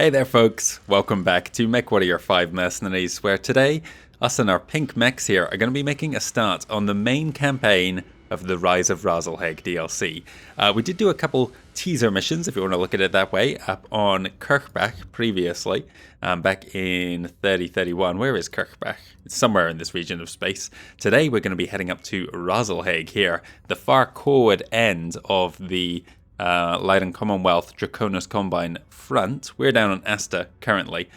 Hey there folks, welcome back to MechWarrior 5 Mercenaries, where today, us and our pink mechs here are going to be making a start on the main campaign of the Rise of Rasalhague DLC. We did do a couple teaser missions, if you want to look at it that way, up on Kirkbach previously, back in 3031. Where is Kirkbach? It's somewhere in this region of space. Today we're going to be heading up to Rasalhague here, the far forward end of the Leiden Commonwealth Draconis Combine front. We're down on Asta currently.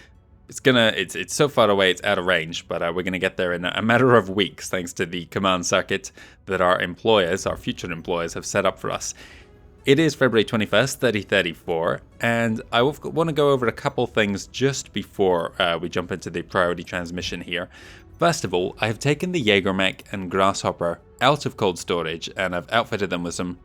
It's so far away it's out of range, but we're gonna get there in a matter of weeks thanks to the command circuit that our future employers have set up for us. It is February 21st, 3034, and I want to go over a couple things just before we jump into the priority transmission here. First of all, I have taken the Jägermech and Grasshopper out of cold storage, and I've outfitted them with some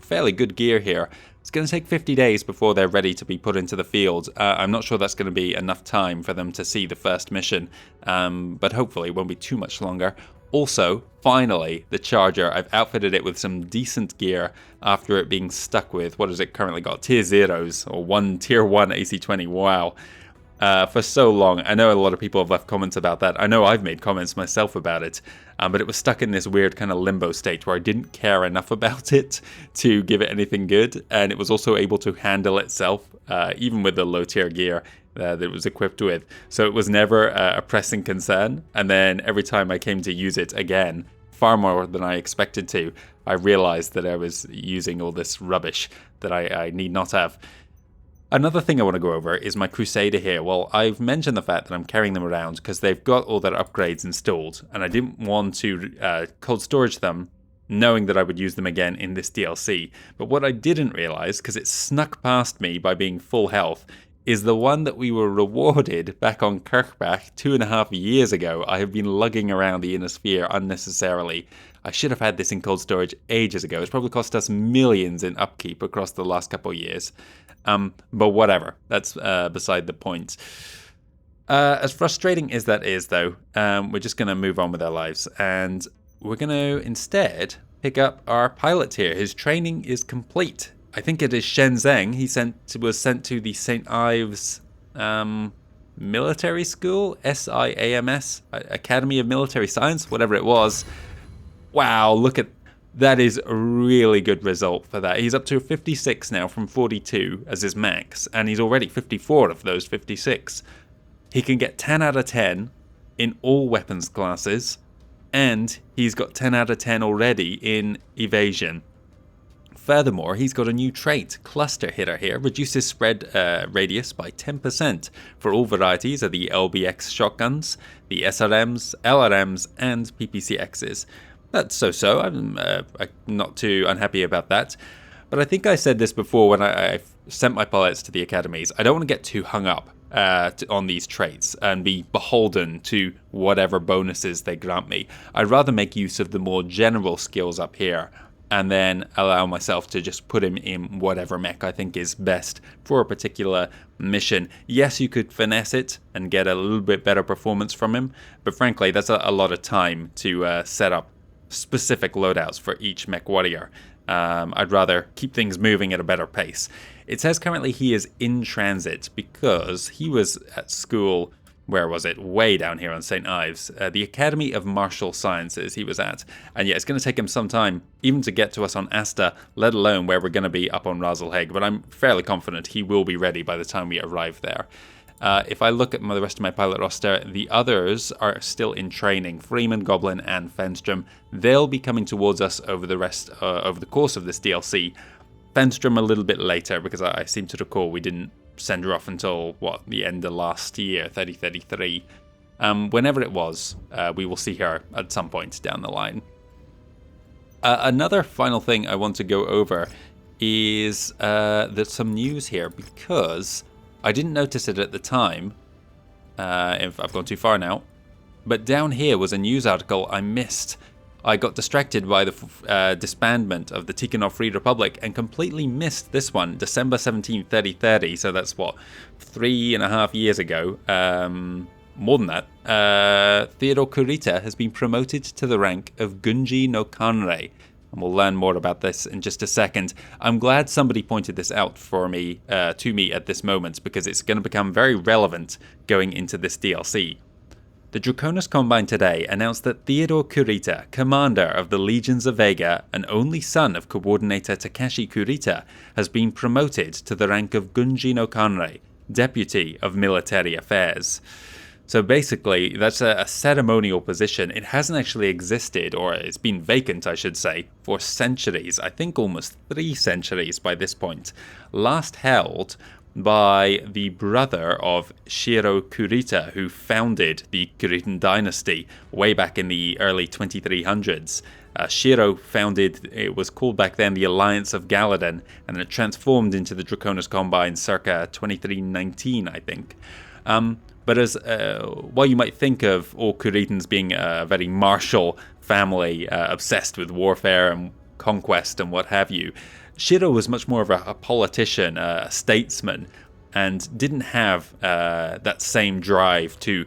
fairly good gear here. It's going to take 50 days before they're ready to be put into the field. I'm not sure that's going to be enough time for them to see the first mission, but hopefully it won't be too much longer. Also, finally, the Charger, I've outfitted it with some decent gear after it being stuck with, what has it currently got? Tier 0s, or Tier 1 AC-20, wow. For so long. I know a lot of people have left comments about that. I know I've made comments myself about it, but it was stuck in this weird kind of limbo state where I didn't care enough about it to give it anything good, and it was also able to handle itself, even with the low tier gear that it was equipped with. So it was never a pressing concern, and then every time I came to use it again, far more than I expected to, I realized that I was using all this rubbish that I need not have. Another thing I want to go over is my Crusader here. Well, I've mentioned the fact that I'm carrying them around because they've got all their upgrades installed, and I didn't want to cold storage them knowing that I would use them again in this DLC. But what I didn't realize, because it snuck past me by being full health, is the one that we were rewarded back on Kirkbach 2.5 years ago. I have been lugging around the inner sphere unnecessarily. I should have had this in cold storage ages ago. It's probably cost us millions in upkeep across the last couple of years. But whatever, that's beside the point. As frustrating as that is, though, we're just going to move on with our lives, and we're going to instead pick up our pilot here. His training is complete. I think it is Shenzhen. He was sent to the St. Ives Military School, SIAMS, Academy of Military Science, whatever it was. Wow, look at that. Is a really good result for that. He's up to 56 now from 42 as his max, and he's already 54 of those 56. He can get 10 out of 10 in all weapons classes, and he's got 10 out of 10 already in evasion. Furthermore, he's got a new trait, Cluster Hitter here, reduces spread radius by 10% for all varieties of the LBX shotguns, the SRMs, LRMs, and PPCXs. That's so-so. I'm not too unhappy about that. But I think I said this before when I sent my pilots to the academies. I don't want to get too hung up on these traits and be beholden to whatever bonuses they grant me. I'd rather make use of the more general skills up here and then allow myself to just put him in whatever mech I think is best for a particular mission. Yes, you could finesse it and get a little bit better performance from him, but frankly, that's a lot of time to set up specific loadouts for each MechWarrior. I'd rather keep things moving at a better pace. It says currently he is in transit because he was at school, where was it? Way down here on St. Ives. The Academy of Martial Sciences he was at. And yeah, it's going to take him some time even to get to us on Asta, let alone where we're going to be up on Rasalhague. But I'm fairly confident he will be ready by the time we arrive there. If I look at the rest of my pilot roster, the others are still in training. Freeman, Goblin, and Fenstrom. They'll be coming towards us over the course of this DLC. Fenstrom a little bit later, because I seem to recall we didn't send her off until, the end of last year, 3033. Whenever it was, we will see her at some point down the line. Another final thing I want to go over is there's some news here, because I didn't notice it at the time, if I've gone too far now, but down here was a news article I missed. I got distracted by the disbandment of the Tikhonov Free Republic and completely missed this one, December 17, 3030, so that's 3.5 years ago, more than that. Theodore Kurita has been promoted to the rank of Gunji no Kanrei. and we'll learn more about this in just a second. I'm glad somebody pointed this out for me, to me at this moment, because it's going to become very relevant going into this DLC. The Draconis Combine today announced that Theodore Kurita, commander of the Legions of Vega and only son of Coordinator Takashi Kurita, has been promoted to the rank of Gunji no Kanrei, Deputy of Military Affairs. So basically, that's a ceremonial position. It hasn't actually existed, or it's been vacant, I should say, for centuries. I think almost 3 centuries by this point. Last held by the brother of Shiro Kurita, who founded the Kuritan dynasty way back in the early 2300s. Shiro founded, it was called back then the Alliance of Galadon, and it transformed into the Draconis Combine circa 2319, I think. But as while you might think of all Kuritans being a very martial family, obsessed with warfare and conquest and what have you, Shiro was much more of a politician, a statesman, and didn't have that same drive to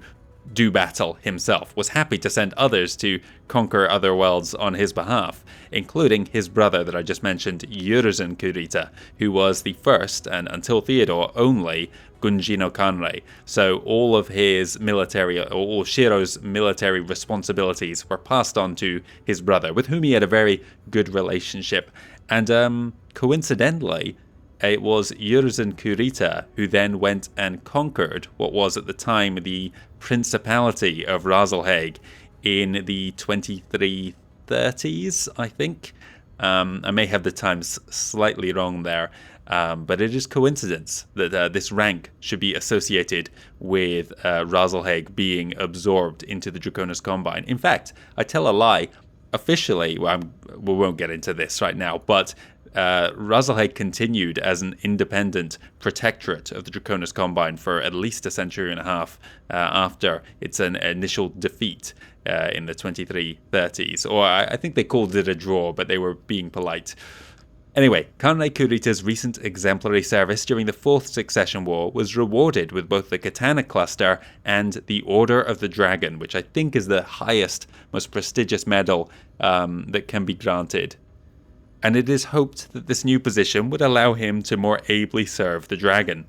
do battle himself, was happy to send others to conquer other worlds on his behalf, including his brother that I just mentioned, Urizen Kurita, who was the first, and until Theodore, only Gunji no Kanrei. So all of his military, or all Shiro's military responsibilities were passed on to his brother, with whom he had a very good relationship. And coincidentally, it was Urizen Kurita who then went and conquered what was at the time the Principality of Rasalhague in the 2330s, I think. I may have the times slightly wrong there, but it is coincidence that this rank should be associated with Rasalhague being absorbed into the Draconis Combine. In fact, I tell a lie. Officially, we won't get into this right now, but Rasalhague continued as an independent protectorate of the Draconis Combine for at least a century and a half after its initial defeat in the 2330s. Or I think they called it a draw, but they were being polite. Anyway, Kanrei Kurita's recent exemplary service during the 4th Succession War was rewarded with both the Katana Cluster and the Order of the Dragon, which I think is the highest, most prestigious medal that can be granted. And it is hoped that this new position would allow him to more ably serve the dragon.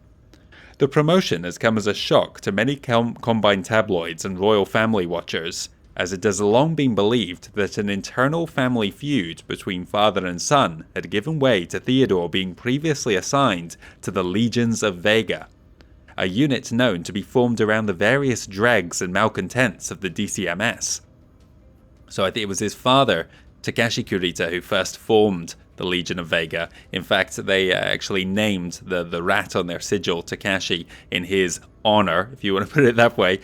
The promotion has come as a shock to many Combine tabloids and royal family watchers, as it has long been believed that an internal family feud between father and son had given way to Theodore being previously assigned to the Legions of Vega, a unit known to be formed around the various dregs and malcontents of the DCMS. So I think it was his father, Takashi Kurita, who first formed the Legion of Vega. In fact, they actually named the rat on their sigil Takashi in his honor, if you want to put it that way.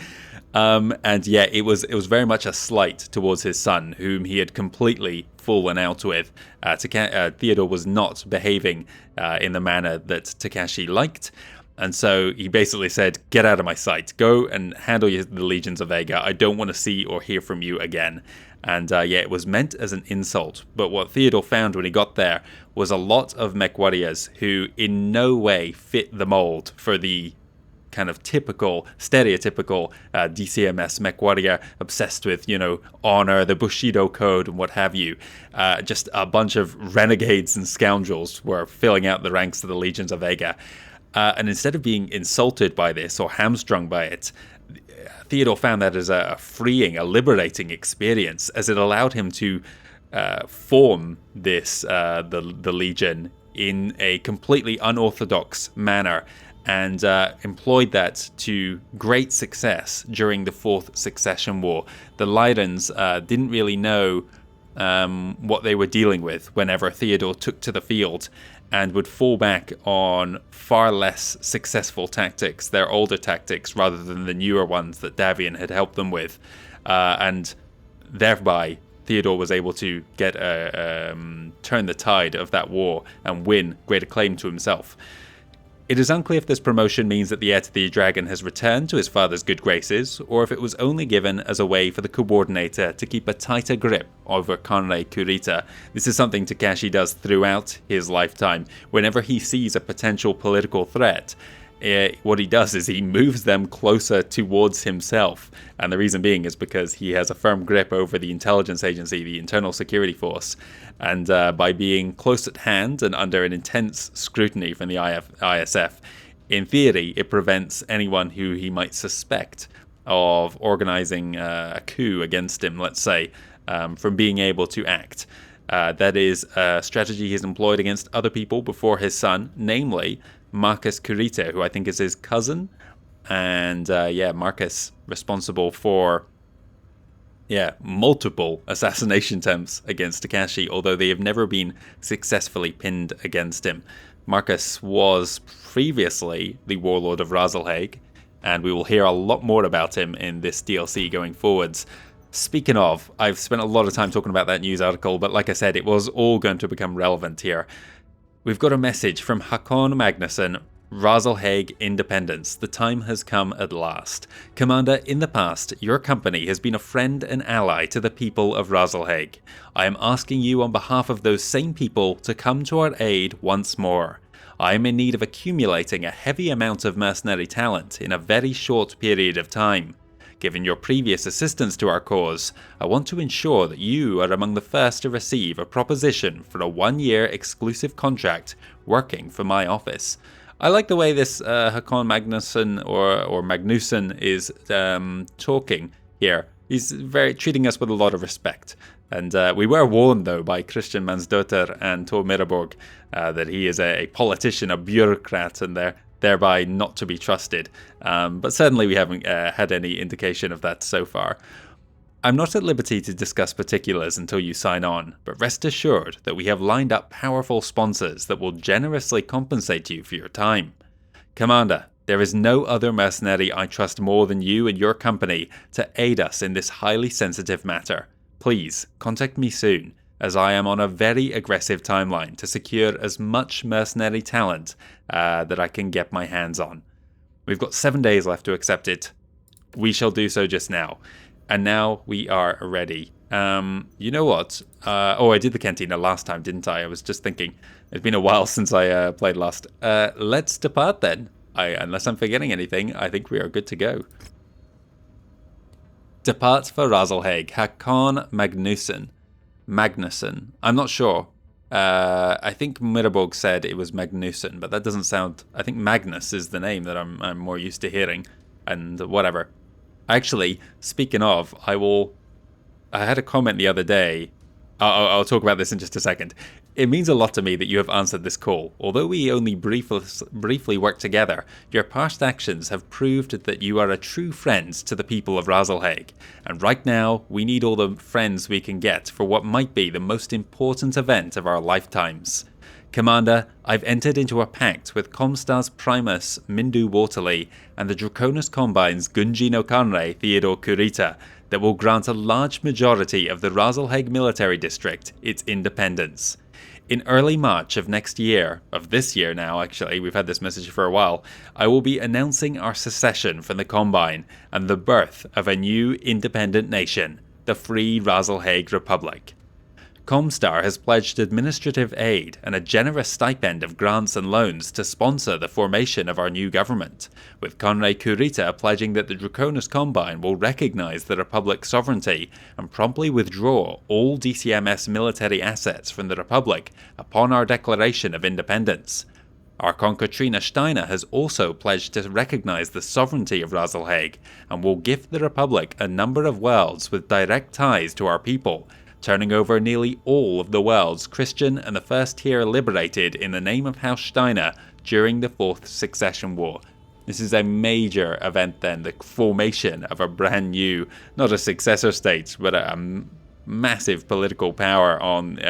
And yeah, it was very much a slight towards his son, whom he had completely fallen out with. Theodore was not behaving in the manner that Takashi liked. And so he basically said, get out of my sight. Go and handle the Legions of Vega. I don't want to see or hear from you again. And yeah, it was meant as an insult. But what Theodore found when he got there was a lot of MechWarriors who in no way fit the mold for the kind of stereotypical DCMS MechWarrior, obsessed with, honor, the Bushido Code, and what have you. Just a bunch of renegades and scoundrels were filling out the ranks of the Legions of Vega. And instead of being insulted by this or hamstrung by it, Theodore found that as a freeing, a liberating experience, as it allowed him to form this the Legion in a completely unorthodox manner, and employed that to great success during the 4th Succession War. The Lydans didn't really know what they were dealing with whenever Theodore took to the field, and would fall back on far less successful tactics, their older tactics, rather than the newer ones that Davian had helped them with. And thereby, Theodore was able to get turn the tide of that war and win great acclaim to himself. It is unclear if this promotion means that the heir to the dragon has returned to his father's good graces, or if it was only given as a way for the coordinator to keep a tighter grip over Kanrei Kurita. This is something Takashi does throughout his lifetime. Whenever he sees a potential political threat, what he does is he moves them closer towards himself. And the reason being is because he has a firm grip over the intelligence agency, the Internal Security Force. And by being close at hand and under an intense scrutiny from the ISF, in theory, it prevents anyone who he might suspect of organizing a coup against him, let's say, from being able to act. That is a strategy he's employed against other people before his son, namely Marcus Kurita, who I think is his cousin. And Marcus responsible for multiple assassination attempts against Takashi, although they have never been successfully pinned against him. Marcus was previously the warlord of Rasalhague, and we will hear a lot more about him in this DLC going forwards. Speaking of, I've spent a lot of time talking about that news article, but like I said, it was all going to become relevant here. We've got a message from Håkon Magnusson, Rasalhague Independence. The time has come at last. Commander, in the past, your company has been a friend and ally to the people of Rasalhague. I am asking you on behalf of those same people to come to our aid once more. I am in need of accumulating a heavy amount of mercenary talent in a very short period of time. Given your previous assistance to our cause, I want to ensure that you are among the first to receive a proposition for a 1-year exclusive contract working for my office. I like the way this Håkon Magnusson or Magnusson is talking here. He's treating us with a lot of respect. And we were warned, though, by Christian Mansdotter and Tor Miraborg that he is a politician, a bureaucrat, and thereby not to be trusted. But certainly we haven't had any indication of that so far. I'm not at liberty to discuss particulars until you sign on, but rest assured that we have lined up powerful sponsors that will generously compensate you for your time. Commander, there is no other mercenary I trust more than you and your company to aid us in this highly sensitive matter. Please contact me soon, as I am on a very aggressive timeline to secure as much mercenary talent that I can get my hands on. We've got 7 days left to accept it. We shall do so just now. And now we are ready. You know what? I did the Cantina last time, didn't I? I was just thinking. It's been a while since I played last. Let's depart then. Unless I'm forgetting anything, I think we are good to go. Depart for Rasalhague. Håkon Magnusson. I'm not sure. I think Miraborg said it was Magnusson, but that doesn't sound... I think Magnus is the name that I'm more used to hearing. And whatever. Actually, speaking of, I had a comment the other day. I'll talk about this in just a second. It means a lot to me that you have answered this call. Although we only briefly worked together, your past actions have proved that you are a true friend to the people of Rasalhague. And right now, we need all the friends we can get for what might be the most important event of our lifetimes. Commander, I've entered into a pact with Comstar's Primus Mindu Waterley and the Draconis Combine's Gunji no Kanrei Theodore Kurita that will grant a large majority of the Rasalhague military district its independence. In early March of next year, of this year now actually, we've had this message for a while, I will be announcing our secession from the Combine and the birth of a new independent nation, the Free Rasalhague Republic. Comstar has pledged administrative aid and a generous stipend of grants and loans to sponsor the formation of our new government, with Conrad Kurita pledging that the Draconis Combine will recognize the Republic's sovereignty and promptly withdraw all DCMS military assets from the Republic upon our declaration of independence. Archon Katrina Steiner has also pledged to recognize the sovereignty of Rasalhague and will gift the Republic a number of worlds with direct ties to our people, turning over nearly all of the worlds Christian and the First Tier liberated in the name of House Steiner during the Fourth Succession War. This is a major event then, the formation of a brand new, not a successor state, but a massive political power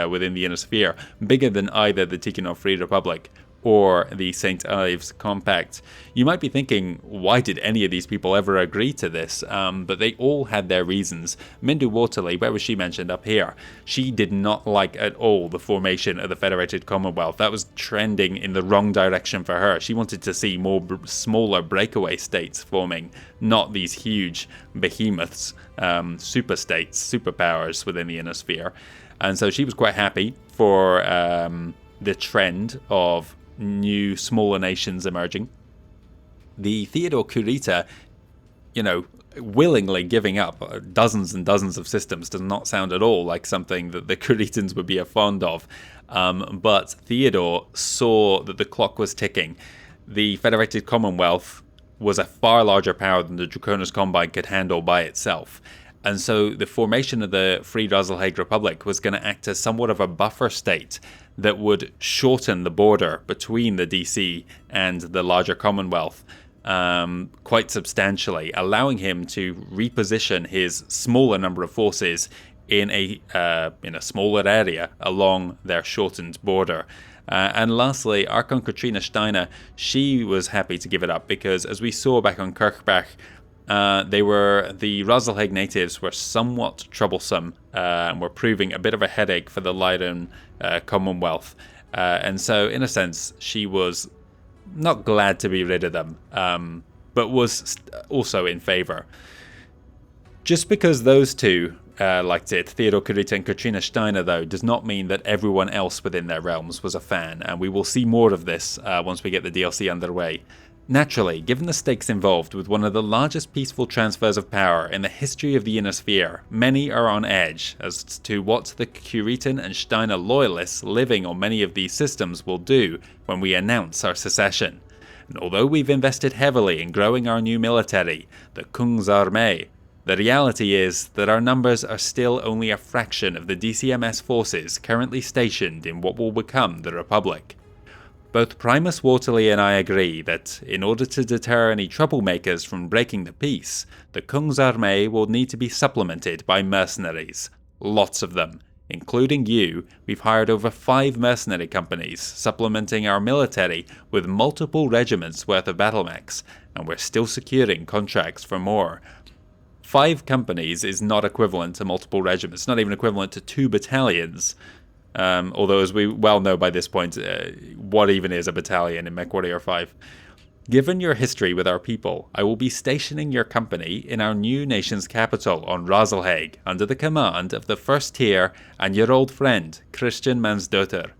within the Inner Sphere, bigger than either the Tikhonov Free Republic or the St. Ives Compact. You might be thinking, why did any of these people ever agree to this? But they all had their reasons. Mindu Waterley, where was she mentioned? Up here. She did not like at all the formation of the Federated Commonwealth. That was trending in the wrong direction for her. She wanted to see more smaller breakaway states forming, not these huge behemoths, super states, superpowers within the Inner Sphere. And so she was quite happy for the trend of new smaller nations emerging. the Theodore Kurita, you know, willingly giving up dozens and dozens of systems does not sound at all like something that the Kuritans would be fond of. But Theodore saw that the clock was ticking. The Federated Commonwealth was a far larger power than the Draconis Combine could handle by itself. And so the formation of the Free Rasalhague Republic was going to act as somewhat of a buffer state that would shorten the border between the DC and the larger Commonwealth quite substantially, allowing him to reposition his smaller number of forces in a smaller area along their shortened border. And lastly, Archon Katrina Steiner, she was happy to give it up because, as we saw back on Kirchbach, the Rasalhague natives were somewhat troublesome and were proving a bit of a headache for the Leiden Commonwealth. And so, in a sense, she was not glad to be rid of them, but was also in favor. Just because those two liked it, Theodore Kurita and Katrina Steiner, though, does not mean that everyone else within their realms was a fan, and we will see more of this once we get the DLC underway. Naturally, given the stakes involved with one of the largest peaceful transfers of power in the history of the Inner Sphere, many are on edge as to what the Kuritan and Steiner loyalists living on many of these systems will do when we announce our secession. And although we've invested heavily in growing our new military, the Kungsarmee, the reality is that our numbers are still only a fraction of the DCMS forces currently stationed in what will become the Republic. Both Primus Waterley and I agree that, in order to deter any troublemakers from breaking the peace, the Kungsarmee will need to be supplemented by mercenaries. Lots of them. Including you, we've hired over 5 mercenary companies, supplementing our military with multiple regiments worth of battle mechs, and we're still securing contracts for more. 5 companies is not equivalent to multiple regiments, not even equivalent to 2 battalions. Although, as we well know by this point, what even is a battalion in MechWarrior 5? Given your history with our people, I will be stationing your company in our new nation's capital on Rasalhague, under the command of the first tier and your old friend, Christian Mansdotter.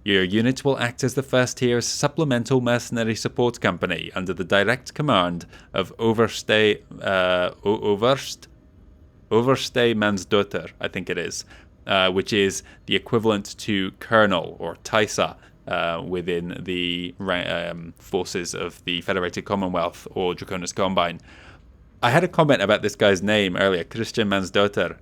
Your unit will act as the first tier's supplemental mercenary support company under the direct command of Overstay Mansdotter, I think it is. Which is the equivalent to Colonel or Taisa within the forces of the Federated Commonwealth or Draconis Combine. I had a comment about this guy's name earlier, Christian Mansdotter.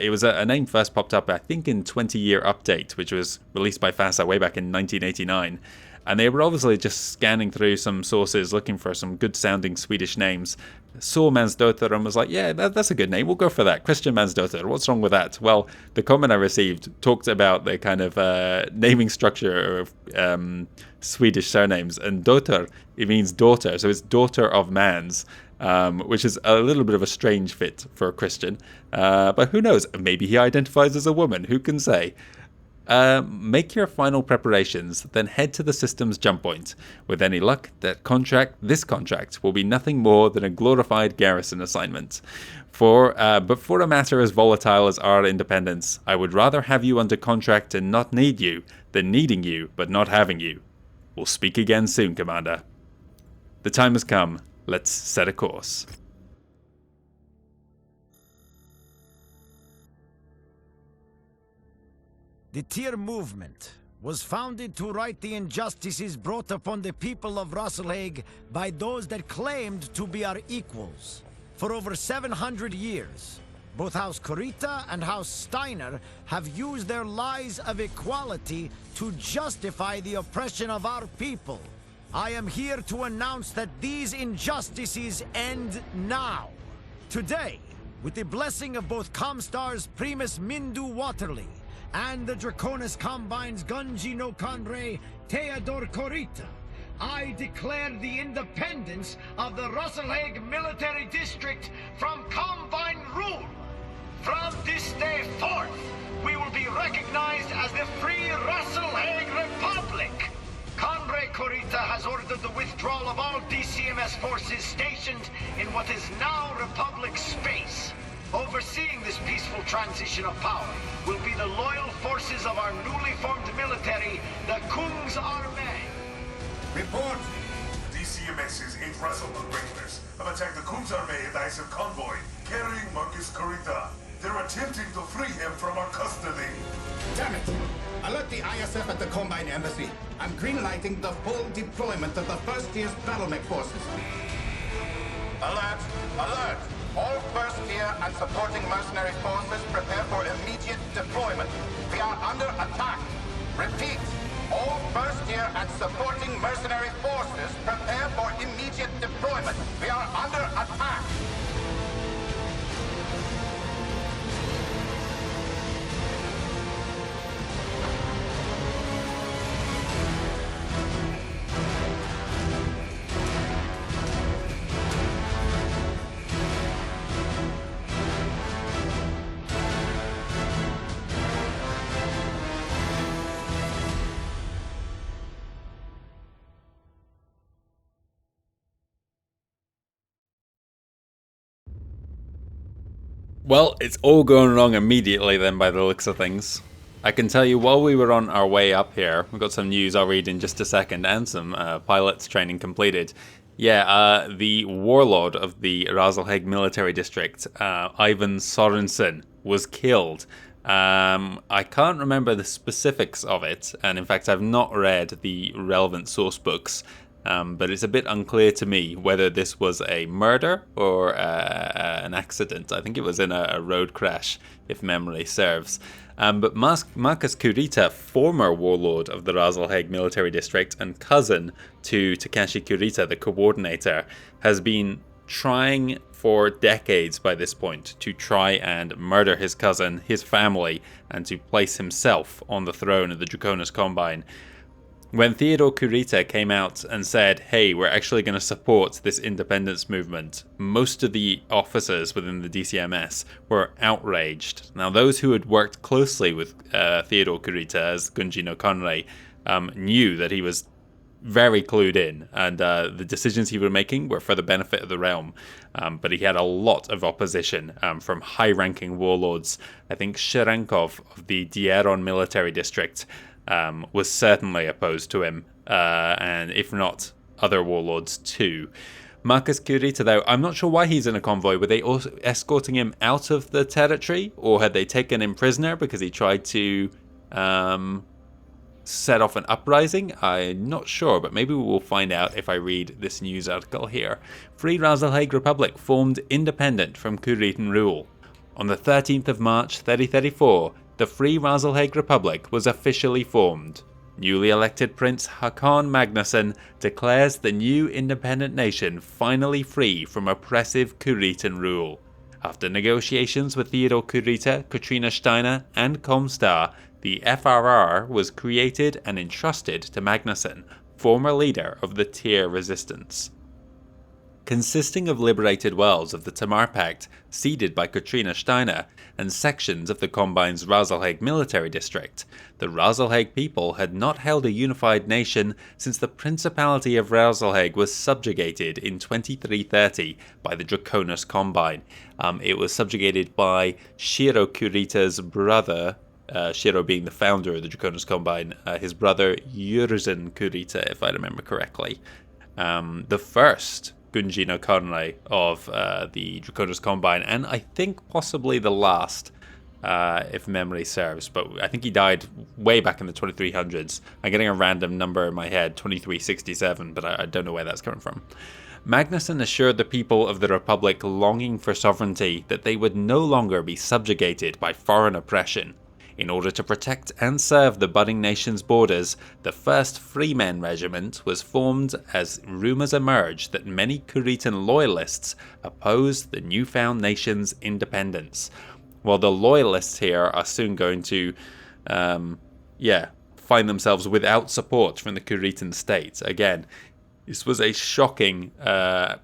It was a name first popped up, I think, in 20-year Update, which was released by FASA way back in 1989. And they were obviously just scanning through some sources looking for some good-sounding Swedish names. Saw Mansdotter and was like, yeah, that's a good name. We'll go for that. Christian Mansdotter. What's wrong with that? Well, the comment I received talked about the kind of naming structure of Swedish surnames. And Dotter, it means daughter. So it's daughter of Mans, which is a little bit of a strange fit for a Christian. But who knows? Maybe he identifies as a woman. Who can say? Make your final preparations, then head to the system's jump point. With any luck, this contract will be nothing more than a glorified garrison assignment. But for a matter as volatile as our independence, I would rather have you under contract and not need you, than needing you but not having you. We'll speak again soon, Commander. The time has come. Let's set a course. The Tier movement was founded to right the injustices brought upon the people of Rasalhague by those that claimed to be our equals. For over 700 years, both House Kurita and House Steiner have used their lies of equality to justify the oppression of our people. I am here to announce that these injustices end now. Today, with the blessing of both Comstar's Primus Mindu Waterley and the Draconis Combine's Gunji no Kanre Theodore Kurita, I declare the independence of the Rasalhague Military District from Combine rule. From this day forth, we will be recognized as the Free Rasalhague Republic. Kanre Kurita has ordered the withdrawal of all DCMS forces stationed in what is now Republic space. Overseeing this peaceful transition of power will be the loyal forces of our newly formed military, the Kungsarmee. Report! DCMS's Rasalhague Rangers have attacked the Kun's army and ISIL convoy, carrying Marcus Kurita. They're attempting to free him from our custody. Damn it! Alert the ISF at the Combine Embassy. I'm greenlighting the full deployment of the first tier's battle mech forces. Alert! Alert! All first tier and supporting mercenary forces prepare for immediate deployment. We are under attack. Repeat. All first tier and supporting mercenary forces prepare for immediate deployment. We are under attack. Well, it's all going wrong immediately then by the looks of things. I can tell you while we were on our way up here, we've got some news I'll read in just a second and some pilots training completed. Yeah, the warlord of the Rasalhague military district, Ivan Sorensen, was killed. I can't remember the specifics of it, and in fact I've not read the relevant source books. But it's a bit unclear to me whether this was a murder or an accident. I think it was in a road crash, if memory serves. But Marcus Kurita, former warlord of the Rasalhague military district and cousin to Takashi Kurita, the coordinator, has been trying for decades by this point to try and murder his cousin, his family, and to place himself on the throne of the Draconis Combine. When Theodore Kurita came out and said, hey, we're actually going to support this independence movement, most of the officers within the DCMS were outraged. Now, those who had worked closely with Theodore Kurita as Gunji no Konrei knew that he was very clued in, and the decisions he was making were for the benefit of the realm. But he had a lot of opposition from high-ranking warlords. I think Shirankov of the Dieron military district was certainly opposed to him, and if not, other warlords too. Marcus Kurita, though, I'm not sure why he's in a convoy. Were they also escorting him out of the territory, or had they taken him prisoner because he tried to set off an uprising? I'm not sure, but maybe we will find out if I read this news article here. Free Rasalhague Republic formed independent from Kuritan rule. On the 13th of March 3034, the Free Rasalhague Republic was officially formed. Newly elected Prince Hakon Magnusson declares the new independent nation finally free from oppressive Kuritan rule. After negotiations with Theodore Kurita, Katrina Steiner, and Comstar, the FRR was created and entrusted to Magnusson, former leader of the Tier Resistance. Consisting of liberated worlds of the Tamar Pact, ceded by Katrina Steiner, and sections of the Combine's Rasalhague military district, the Rasalhague people had not held a unified nation since the Principality of Rasalhague was subjugated in 2330 by the Draconis Combine. It was subjugated by Shiro Kurita's brother, Shiro being the founder of the Draconis Combine, his brother Yurzan Kurita, if I remember correctly. The first Gunji no Konrei of the Draconis Combine, and I think possibly the last, if memory serves, but I think he died way back in the 2300s. I'm getting a random number in my head, 2367, but I don't know where that's coming from. Magnusson assured the people of the Republic longing for sovereignty that they would no longer be subjugated by foreign oppression. In order to protect and serve the budding nation's borders, the 1st Freemen Regiment was formed as rumours emerged that many Kuritan loyalists opposed the newfound nation's independence. While the loyalists here are soon going to, find themselves without support from the Kuritan state. Again, this was a shocking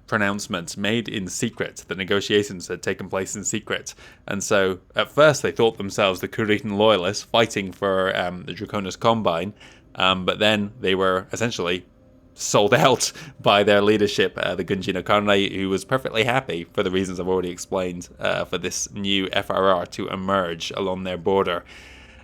pronouncement made in secret. The negotiations had taken place in secret. And so, at first, they thought themselves the Kuritan loyalists fighting for the Draconis Combine, but then they were essentially sold out by their leadership, the Gunji no Konrei, who was perfectly happy, for the reasons I've already explained, for this new FRR to emerge along their border.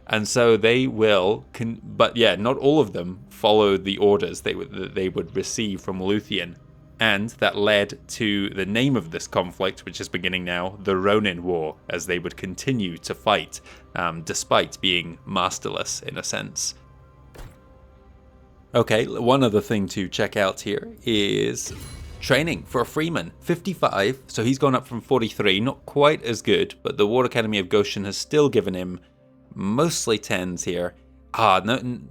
And so they will, but yeah, not all of them followed the orders they would receive from Luthien. And that led to the name of this conflict, which is beginning now, the Ronin War, as they would continue to fight, despite being masterless in a sense. Okay, one other thing to check out here is training for Freeman. 55, so he's gone up from 43, not quite as good, but the War Academy of Goshen has still given him mostly 10s here.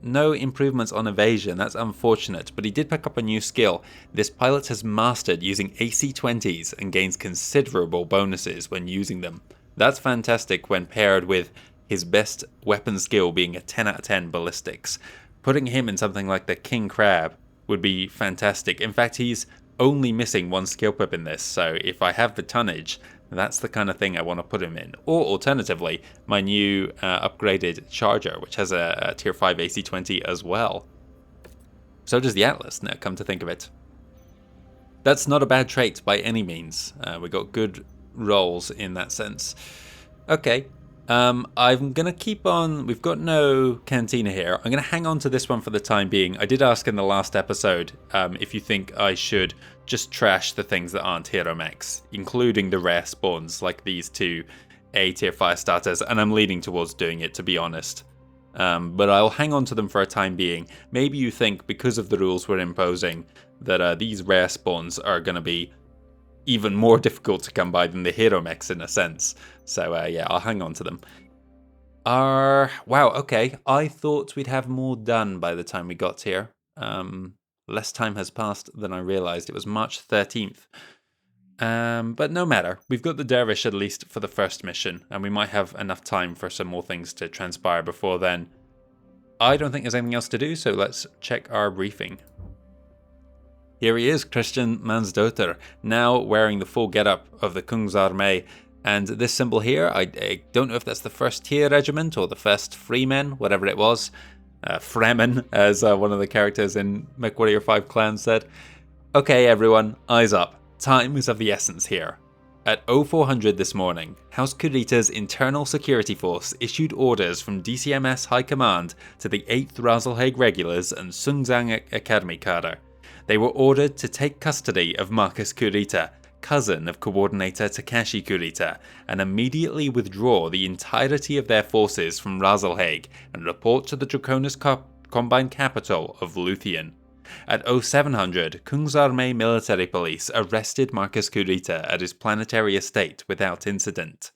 No improvements on evasion, that's unfortunate, but he did pick up a new skill. This pilot has mastered using AC-20s and gains considerable bonuses when using them. That's fantastic when paired with his best weapon skill being a 10 out of 10 ballistics. Putting him in something like the King Crab would be fantastic. In fact, he's only missing one skill pip in this, so if I have the tonnage, that's the kind of thing I want to put him in. Or alternatively, my new upgraded Charger, which has a tier 5 AC-20 as well. So does the Atlas, now come to think of it. That's not a bad trait by any means. We got good rolls in that sense. Okay, I'm going to keep on. We've got no Cantina here. I'm going to hang on to this one for the time being. I did ask in the last episode if you think I should just trash the things that aren't hero mechs, including the rare spawns like these two A tier 5 starters, and I'm leaning towards doing it, to be honest. But I'll hang on to them for a time being. Maybe you think because of the rules we're imposing that these rare spawns are going to be even more difficult to come by than the hero mechs in a sense. So yeah, I'll hang on to them. Wow, okay. I thought we'd have more done by the time we got here. Less time has passed than I realized. It was March 13th. But no matter. We've got the Dervish at least for the first mission, and we might have enough time for some more things to transpire before then. I don't think there's anything else to do, so let's check our briefing. Here he is, Christian Mansdotter, now wearing the full getup of the Kungsarmee. And this symbol here, I don't know if that's the 1st tier regiment or the 1st Freemen, whatever it was. Fremen, as one of the characters in MechWarrior 5 Clan said. Okay everyone, eyes up. Time is of the essence here. At 0400 this morning, House Kurita's Internal Security Force issued orders from DCMS High Command to the 8th Rasalhague Regulars and Sungzang Academy Cadre. They were ordered to take custody of Marcus Kurita, cousin of Coordinator Takashi Kurita, and immediately withdraw the entirety of their forces from Rasalhague and report to the Draconis Combine capital of Luthien. At 0700, Kungsarmee Military Police arrested Marcus Kurita at his planetary estate without incident.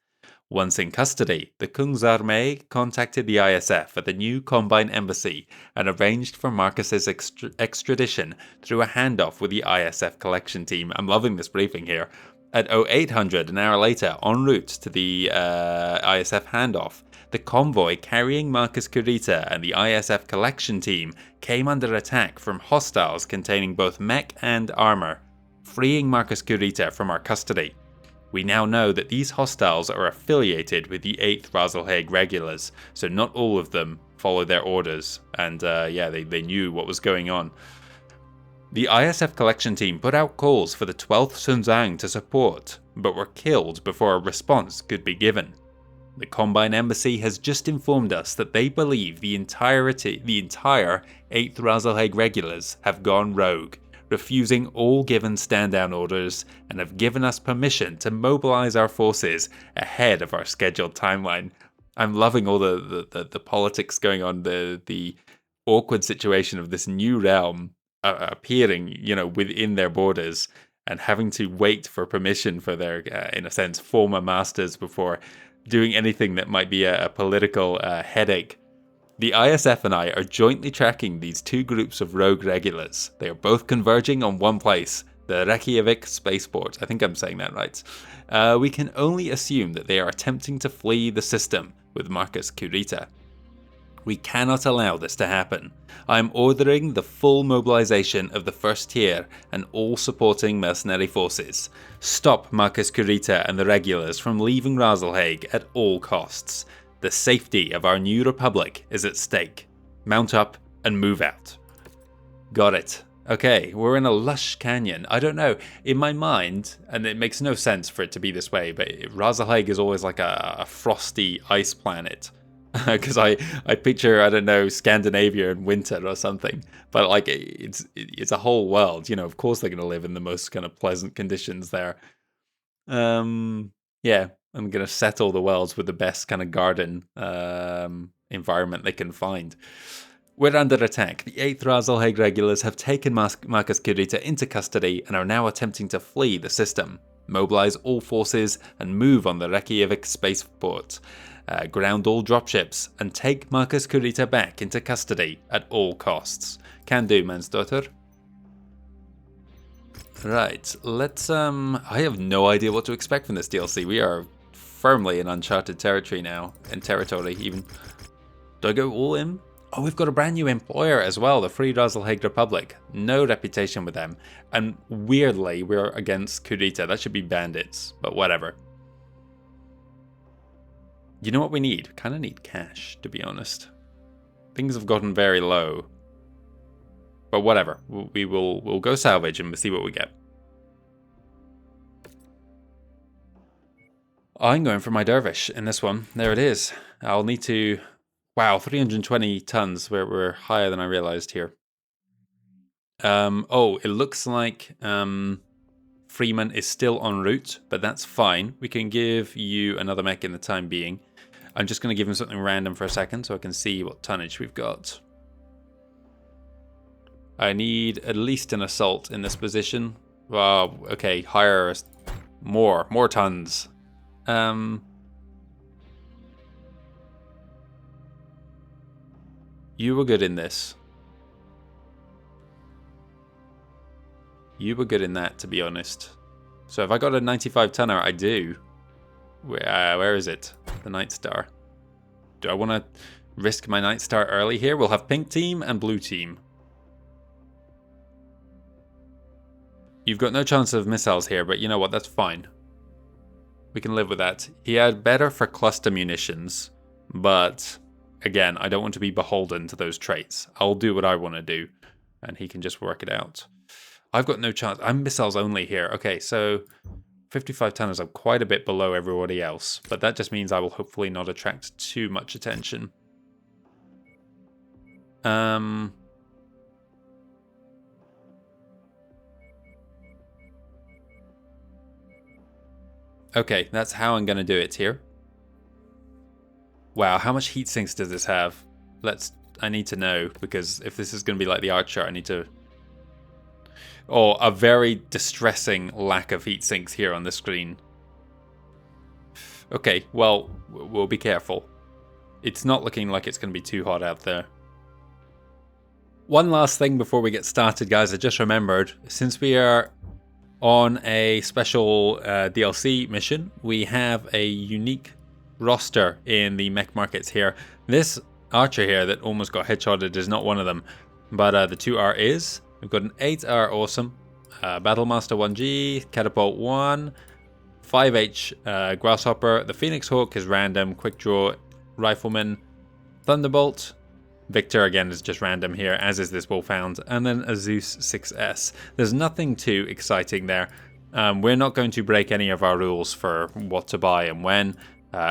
Once in custody, the Kungsarmee contacted the ISF at the new Combine Embassy and arranged for Marcus's extradition through a handoff with the ISF collection team. I'm loving this briefing here. At 0800, an hour later, en route to the ISF handoff, the convoy carrying Marcus Kurita and the ISF collection team came under attack from hostiles containing both mech and armor, freeing Marcus Kurita from our custody. We now know that these hostiles are affiliated with the 8th Rasalhague Regulars, so not all of them followed their orders, and yeah, they knew what was going on. The ISF collection team put out calls for the 12th Sunzang to support, but were killed before a response could be given. The Combine Embassy has just informed us that they believe the entire 8th Rasalhague Regulars have gone rogue, refusing all given stand-down orders, and have given us permission to mobilize our forces ahead of our scheduled timeline. I'm loving all the politics going on, the awkward situation of this new realm appearing, within their borders, and having to wait for permission for their, in a sense, former masters before doing anything that might be a political headache. The ISF and I are jointly tracking these two groups of rogue regulars. They are both converging on one place, the Reykjavik spaceport. I think I'm saying that right. We can only assume that they are attempting to flee the system with Marcus Kurita. We cannot allow this to happen. I am ordering the full mobilization of the 1st tier and all supporting mercenary forces. Stop Marcus Kurita and the regulars from leaving Rasalhague at all costs. The safety of our new republic is at stake. Mount up and move out. Got it. Okay, we're in a lush canyon. I don't know, in my mind, and it makes no sense for it to be this way, but Rasalhague is always like a frosty ice planet. Because I picture, I don't know, Scandinavia in winter or something. But like it's a whole world, you know. Of course they're going to live in the most kind of pleasant conditions there. Yeah, I'm going to settle the worlds with the best kind of garden environment they can find. We're under attack. The 8th Rasalhague regulars have taken Marcus Kurita into custody and are now attempting to flee the system. Mobilize all forces and move on the Reykjavik spaceport. Ground all dropships and take Marcus Kurita back into custody at all costs. Can do, Mansdaughter. Right, let's I have no idea what to expect from this DLC. We are firmly in uncharted territory now. In territory, even. Do I go all in? Oh, we've got a brand new employer as well, the Free Rasalhague Republic. No reputation with them. And weirdly, we're against Kurita. That should be bandits, but whatever. You know what we need? Kind of need cash, to be honest. Things have gotten very low. But whatever. We'll go salvage and we'll see what we get. I'm going for my dervish in this one. There it is. I'll need to... Wow, 320 tons. We're higher than I realized here. Oh, it looks like Freeman is still en route, but that's fine. We can give you another mech in the time being. I'm just going to give him something random for a second so I can see what tonnage we've got. I need at least an assault in this position. Wow, okay, higher, more tons. You were good in this. You were good in that, to be honest. So if I got a 95 tonner, I do. Where is it? The Night Star. Do I want to risk my Night Star early here? We'll have pink team and blue team. You've got no chance of missiles here, but you know what? That's fine. We can live with that. He had better for cluster munitions, but again, I don't want to be beholden to those traits. I'll do what I want to do, and he can just work it out. I've got no chance. I'm missiles only here. Okay, so 55 tonners. I'm quite a bit below everybody else, but that just means I will hopefully not attract too much attention. Okay, that's how I'm going to do it here. Wow, how much heat sinks does this have? I need to know, because if this is going to be like the Archer, I need to... Oh, a very distressing lack of heat sinks here on the screen. Okay, well, we'll be careful. It's not looking like it's going to be too hot out there. One last thing before we get started, guys. I just remembered, since we are on a special DLC mission, we have a unique roster in the mech markets here. This Archer here that almost got headshotted is not one of them, but the 2R is. We've got an 8R awesome, Battlemaster 1G, Catapult 1, 5H Grasshopper, the Phoenix Hawk is random, Quick Draw Rifleman, Thunderbolt, Victor again is just random here, as is this Wolfhound, and then a Zeus 6S. There's nothing too exciting there. We're not going to break any of our rules for what to buy and when.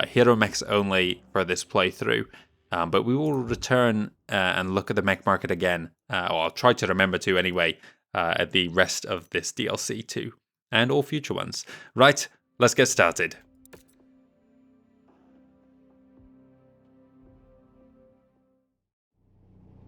Hero mechs only for this playthrough. But we will return and look at the mech market again, or I'll try to remember to anyway, at the rest of this DLC too, and all future ones. Right, let's get started.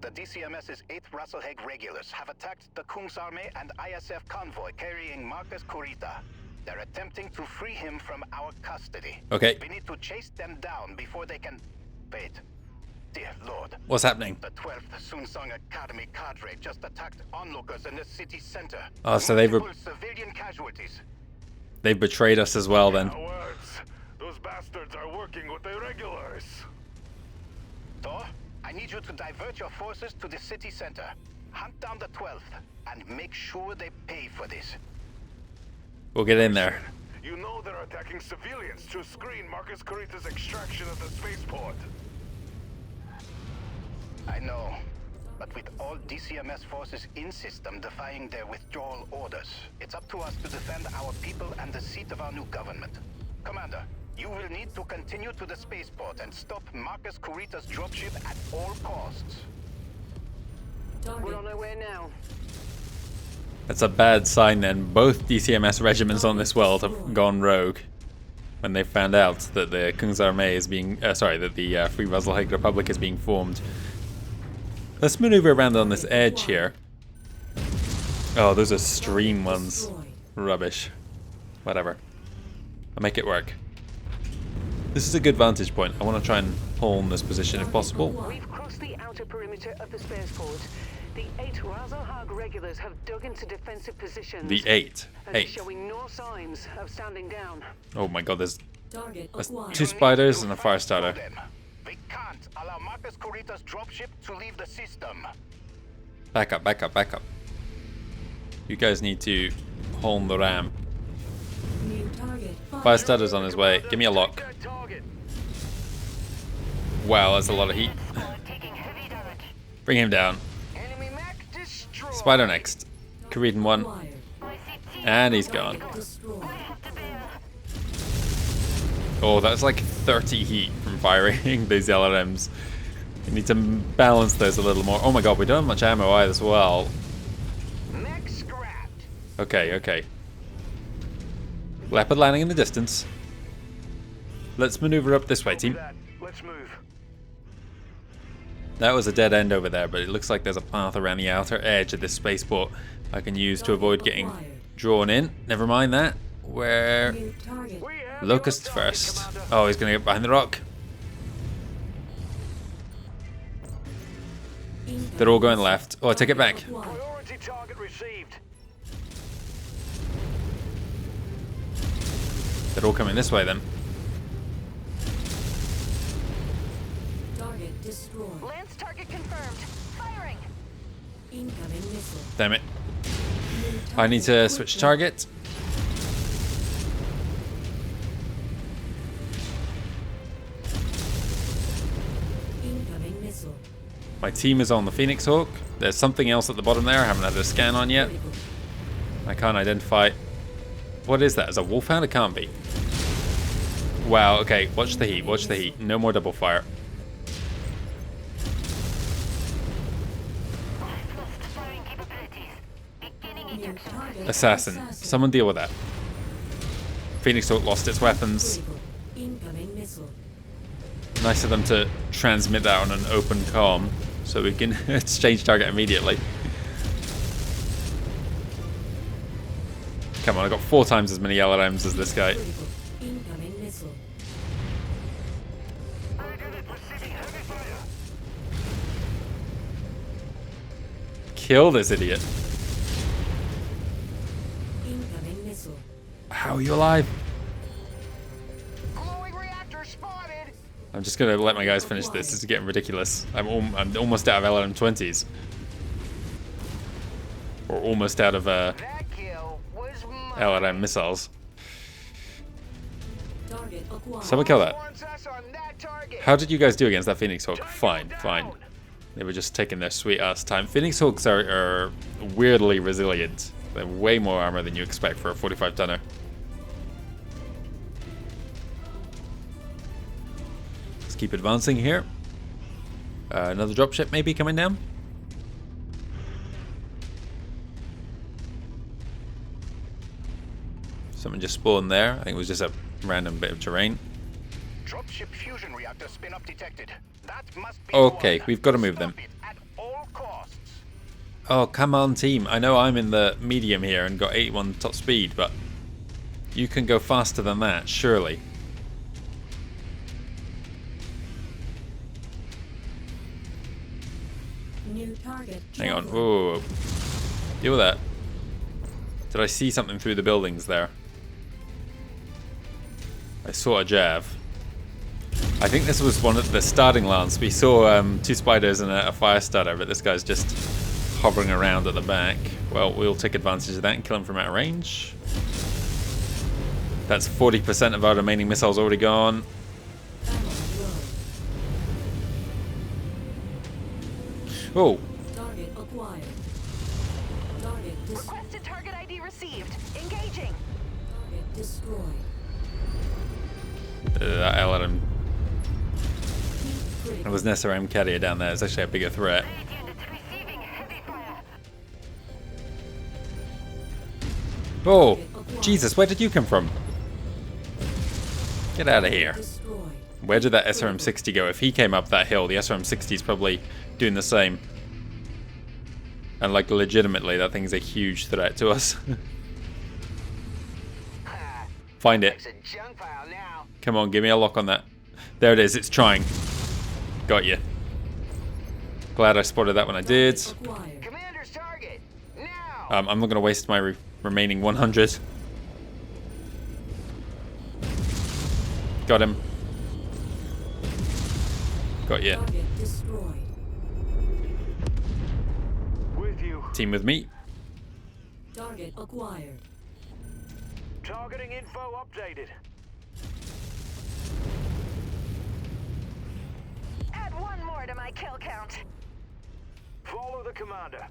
The DCMS's 8th Rasalhague regulars have attacked the Kungsarmé and ISF convoy carrying Marcus Kurita. They're attempting to free him from our custody. Okay. We need to chase them down before they can... Wait. Dear Lord. What's happening? The 12th Sunsong Academy cadre just attacked onlookers in the city center. Oh, so civilian casualties. They've betrayed us as well then. Cowards! Those bastards are working with the regulars. Thor, I need you to divert your forces to the city center. Hunt down the 12th and make sure they pay for this. We'll get in there. You know they're attacking civilians to screen Marcus Kurita's extraction at the spaceport. I know, but with all DCMS forces in system defying their withdrawal orders, it's up to us to defend our people and the seat of our new government. Commander, You will need to continue to the spaceport and stop Marcus Kurita's dropship at all costs. We're on our way now. That's a bad sign then. Both DCMS regiments on this world have gone rogue when they found out that the Kungsarmee is being, that the Free Rasalhague Republic is being formed. Let's maneuver around on this edge here. Oh, those are stream ones. Rubbish. Whatever. I'll make it work. This is a good vantage point. I want to try and hold this position if possible. We've crossed the outer perimeter of the spaceport. The 8 Rasalhague regulars have dug into defensive positions. The 8. And they're showing no signs of standing down. Oh my god, there's 2 spiders and a fire starter. We can't allow Marcus Kurita's dropship to leave the system. Back up, back up, back up. You guys need to hold the ram. Fire starter's on his way. Give me a lock. Wow, that's a lot of heat. Bring him down. Spider next. Kuritan 1. And he's gone. Oh, that's like 30 heat from firing these LRMs. We need to balance those a little more. Oh my god, we don't have much ammo either as well. Okay, okay. Leopard landing in the distance. Let's maneuver up this way, team. Let's move. That was a dead end over there, but it looks like there's a path around the outer edge of this spaceport I can use to avoid getting drawn in. Never mind that. Where? Locust first. Oh, he's gonna get behind the rock. They're all going left. Oh, I take it back. Priority target received. They're all coming this way then. Target destroyed. Lance target confirmed. Firing. Incoming missile. Damn it. I need to switch target. Incoming missile. My team is on the Phoenix Hawk. There's something else at the bottom there I haven't had a scan on yet. I can't identify. What is that? Is a wolfhound? It can't be. Wow, okay. Watch the heat. Watch the heat. No more double fire. Assassin. Someone deal with that. Phoenix Hawk lost its weapons. Incoming missile. Nice of them to transmit that on an open comm so we can exchange target immediately. Come on, I got 4 times as many LRMs as this guy. Incoming missile. Kill this idiot. Incoming missile. How are you alive? Glowing reactor spotted. I'm just gonna let my guys finish this. This is getting ridiculous. I'm almost out of LRM-20s. Or almost out of That kill was mine. LRM missiles. Target acquired. Someone kill that. Wants us on that target. How did you guys do against that Phoenix Hawk? Fine, fine. They were just taking their sweet ass time. Phoenix Hawks are weirdly resilient. They're way more armor than you expect for a 45 tonner. Let's keep advancing here. Another dropship maybe coming down. Someone just spawned there. I think it was just a random bit of terrain. Dropship fusion reactor spin-up detected. That must be Okay, one. we've got to move them. Stop it at all costs. Oh, come on, team. I know I'm in the medium here and got 81 top speed, but you can go faster than that, surely. New target. Hang on. Whoa. Deal with that. Did I see something through the buildings there? I saw a Jav. I think this was one of the starting lance. We saw 2 spiders and a fire starter, but this guy's just hovering around at the back. Well, we'll take advantage of that and kill him from out of range. That's 40% of our remaining missiles already gone. Oh, Target acquired. Target requested target ID received. Engaging. Target destroyed. That LRM. It was an SRM carrier down there. It's actually a bigger threat. Oh, Jesus, where did you come from? Get out of here. Where did that SRM-60 go? If he came up that hill, the SRM-60 is probably doing the same. And like legitimately, that thing's a huge threat to us. Find it. Come on, give me a lock on that. There it is, it's trying. Got you. Glad I spotted that when I did. Commander's target. Now. I'm not going to waste my remaining 100. Got him. Got you. With you. Team with me. Target acquired. Targeting info updated. Add one more to my kill count. Follow the commander.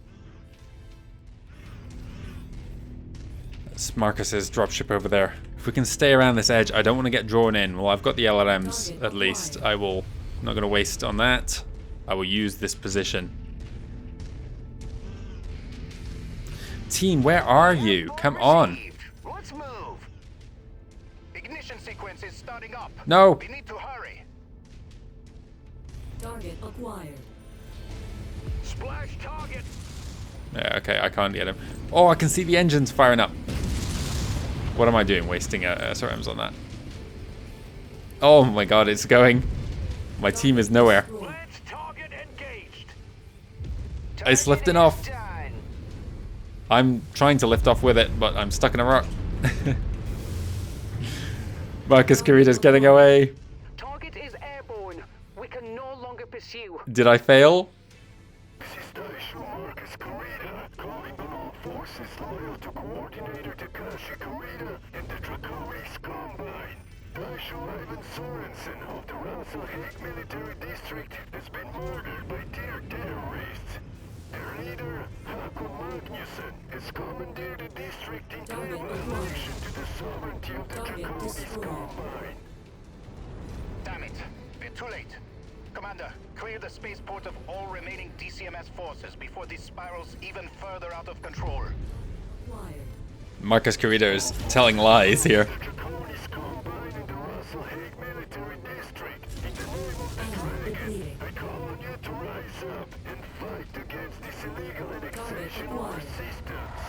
That's Marcus's dropship over there. If we can stay around this edge, I don't want to get drawn in. Well, I've got the LRMs at least. I will. I'm not going to waste on that. I will use this position. Team, where are you? Come on. Let's move. Ignition sequence is starting up. No. We need to hurry. Target acquired. Splash target. Yeah, okay, I can't get him. Oh, I can see the engines firing up. What am I doing wasting SRMs on that? Oh my god, it's going. My team is nowhere. Let's target engaged. It's lifting off. I'm trying to lift off with it, but I'm stuck in a rock. Marcus Kurita's getting away. Target is airborne. We can no longer pursue. Did I fail? This is Daisho Marcus Kurita, calling on all forces loyal to Coordinator Takashi Kurita and the Draconis Combine. Daisho Ivan Sorensen of the Rasalhague Military District has been murdered by dear terrorists. Their leader, Haku Magnuson, has commandeered the district in clear violation to the sovereignty of the Draconis Combine. Damn it. We're too late. Commander, clear the spaceport of all remaining DCMS forces before this spirals even further out of control. Marcus Kurita is telling lies here. The Draconis Combine in the Rasalhague Military District. In the name of the Dragon, I call on you to rise up and fight against this illegal annexation of our systems.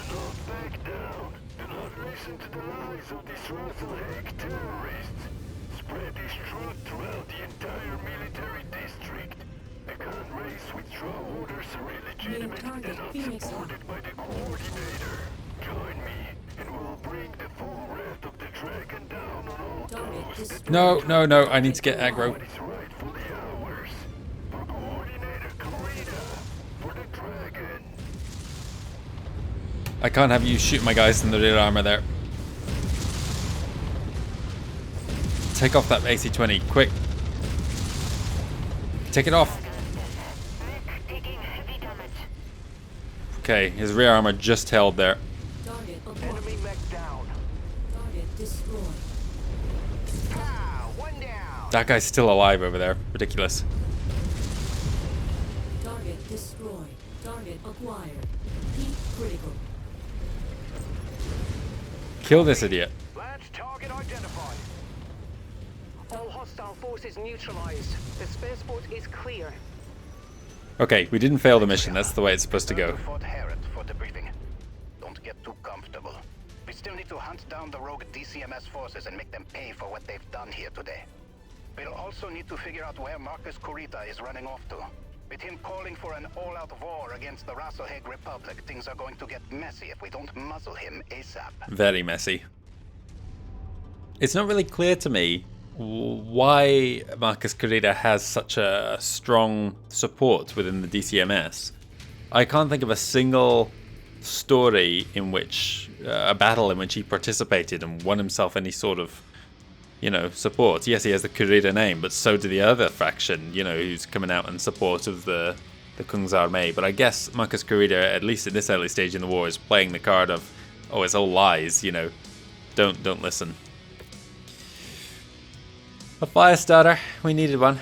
Do not back down. Do not listen to the lies of these Rasalhague terrorists. Spread this truth throughout the entire military district. The gun race withdraw orders are illegitimate and not supported by the Coordinator. Join me, and we'll bring the full wrath of the Dragon down on all those that No, no, no, I need to get aggro. what is rightfully ours. For Coordinator Kurita, for the Dragon. I can't have you shoot my guys in the rear armor there. Take off that AC-20, quick. Take it off. Okay, his rear armor just held there. Target Enemy acquired. mech down. Target destroyed. Ah, one down. That guy's still alive over there. Ridiculous. Target destroyed. Target acquired. Heat critical. Kill this idiot. Launch target identified. All hostile forces neutralized. The spaceport is clear. Okay, we didn't fail the mission. That's the way it's supposed to Return go. to Fort Harrod for debriefing. Don't get too comfortable. We still need to hunt down the rogue DCMS forces and make them pay for what they've done here today. We'll also need to figure out where Marcus Kurita is running off to. With him calling for an all-out war against the Rasalhague Republic, things are going to get messy if we don't muzzle him ASAP. Very messy. It's not really clear to me why Marcus Kurita has such a strong support within the DCMS. I can't think of a single story in which, a battle in which he participated and won himself any sort of, you know, support. Yes, he has the Kurita name, but so do the other faction, you know, who's coming out in support of the Kungsarmé. But I guess Marcus Kurita, at least at this early stage in the war, is playing the card of, oh, it's all lies, you know, don't listen. A fire starter. We needed one.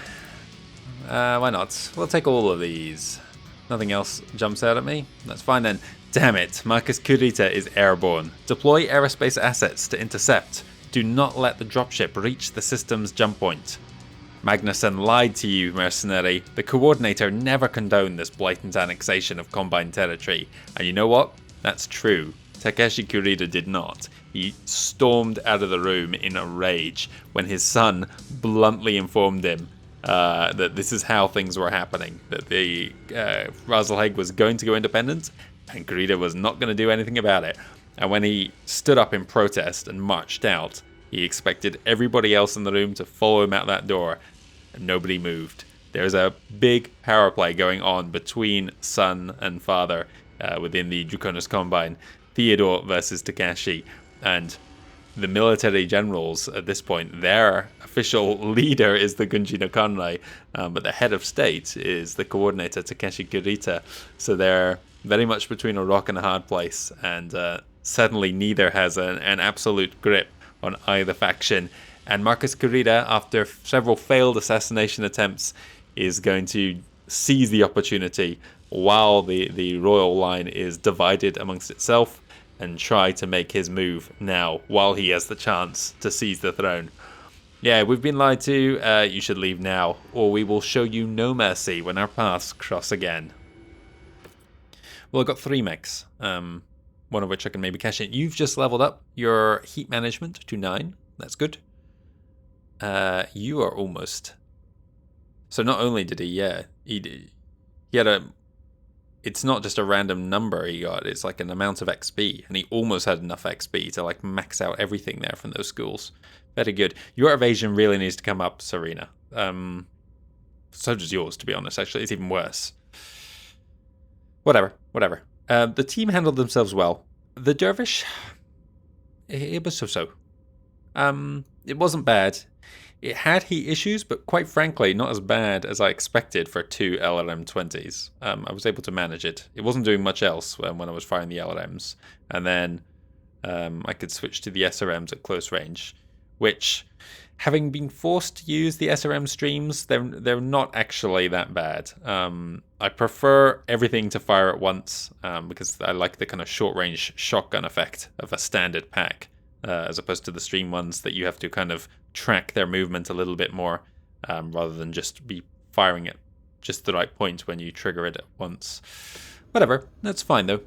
Why not? We'll take all of these. Nothing else jumps out at me. That's fine then. Damn it. Marcus Kurita is airborne. Deploy aerospace assets to intercept. Do not let the dropship reach the system's jump point. Magnuson lied to you, mercenary. The coordinator never condoned this blatant annexation of Combine territory. And you know what? That's true. Takeshi Kurita did not. He stormed out of the room in a rage when his son bluntly informed him that this is how things were happening. That the Rasalhague was going to go independent and Kurita was not going to do anything about it. And when he stood up in protest and marched out, he expected everybody else in the room to follow him out that door, and nobody moved. There's a big power play going on between son and father within the Draconis Combine. Theodore versus Takashi, and the military generals at this point, their official leader is the Gunji no Kanrai, but the head of state is the coordinator Takeshi Kurita. So they're very much between a rock and a hard place, and certainly neither has an absolute grip on either faction. And Marcus Kurita, after several failed assassination attempts, is going to seize the opportunity while the royal line is divided amongst itself and try to make his move now while he has the chance to seize the throne. Yeah, we've been lied to. You should leave now, or we will show you no mercy when our paths cross again. Well, I've got 3 mechs, one of which I can maybe cash in. You've just leveled up your heat management to 9. That's good. You are almost. So not only did he had a. It's not just a random number he got. It's like an amount of XP, and he almost had enough XP to like max out everything there from those schools. Very good. Your evasion really needs to come up, Serena. So does yours, to be honest. Actually, it's even worse. Whatever. The team handled themselves well. The Dervish, it was so-so. It wasn't bad. It had heat issues, but quite frankly, not as bad as I expected for 2 LRM-20s. I was able to manage it. It wasn't doing much else when I was firing the LRMs. And then I could switch to the SRMs at close range, which, having been forced to use the SRM streams, they're not actually that bad. I prefer everything to fire at once because I like the kind of short-range shotgun effect of a standard pack. As opposed to the stream ones that you have to kind of track their movement a little bit more rather than just be firing at just the right point when you trigger it at once. Whatever, that's fine though.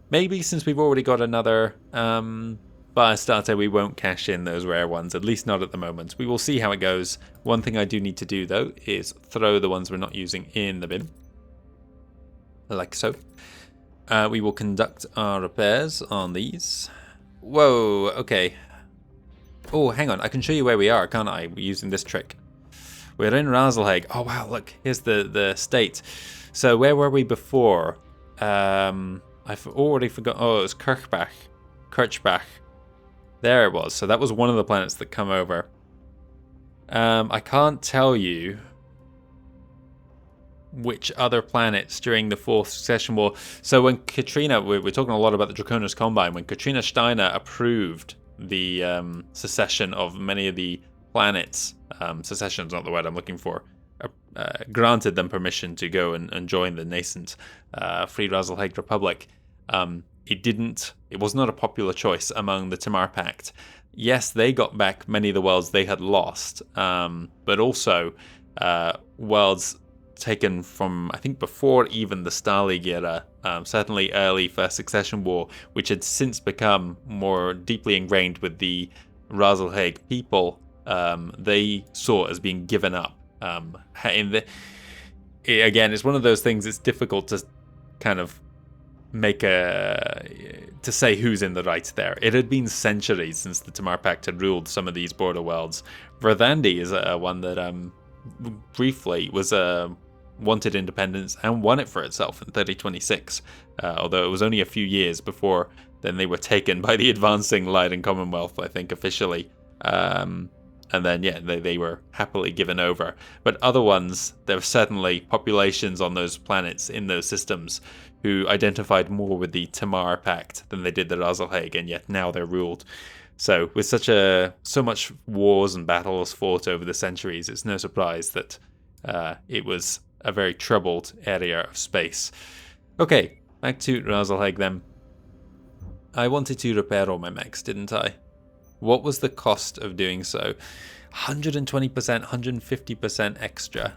Maybe since we've already got another fire starter, we won't cash in those rare ones, at least not at the moment. We will see how it goes. One thing I do need to do though is throw the ones we're not using in the bin. Like so. We will conduct our repairs on these. Whoa, okay. Oh, hang on. I can show you where we are, can't I? We're using this trick. We're in Rasalhague. Oh, wow, look. Here's the state. So where were we before? I've already forgotten. Oh, it was Kirchbach. There it was. So that was one of the planets that come over. I can't tell you which other planets during the 4th Succession War. So when Katrina, we're talking a lot about the Draconis Combine, when Katrina Steiner approved the secession of many of the planets, secession's not the word I'm looking for, granted them permission to go and join the nascent Free Rasalhague Republic, it was not a popular choice among the Tamar Pact. Yes, they got back many of the worlds they had lost, but also worlds taken from, I think, before even the Stalag era, certainly early First Succession War, which had since become more deeply ingrained with the Rasalhague people, they saw as being given up. Again, it's one of those things, it's difficult to kind of to say who's in the right there. It had been centuries since the Tamar Pact had ruled some of these border worlds. Verdandi is one that briefly was wanted independence and won it for itself in 3026, although it was only a few years before then they were taken by the advancing Leiden Commonwealth, I think, officially. And then, yeah, they were happily given over. But other ones, there were certainly populations on those planets in those systems who identified more with the Tamar Pact than they did the Rasalhague, and yet now they're ruled So with so much wars and battles fought over the centuries, it's no surprise that it was a very troubled area of space. Okay, back to Rasalhague then. I wanted to repair all my mechs, didn't I? What was the cost of doing so? 120%, 150% extra.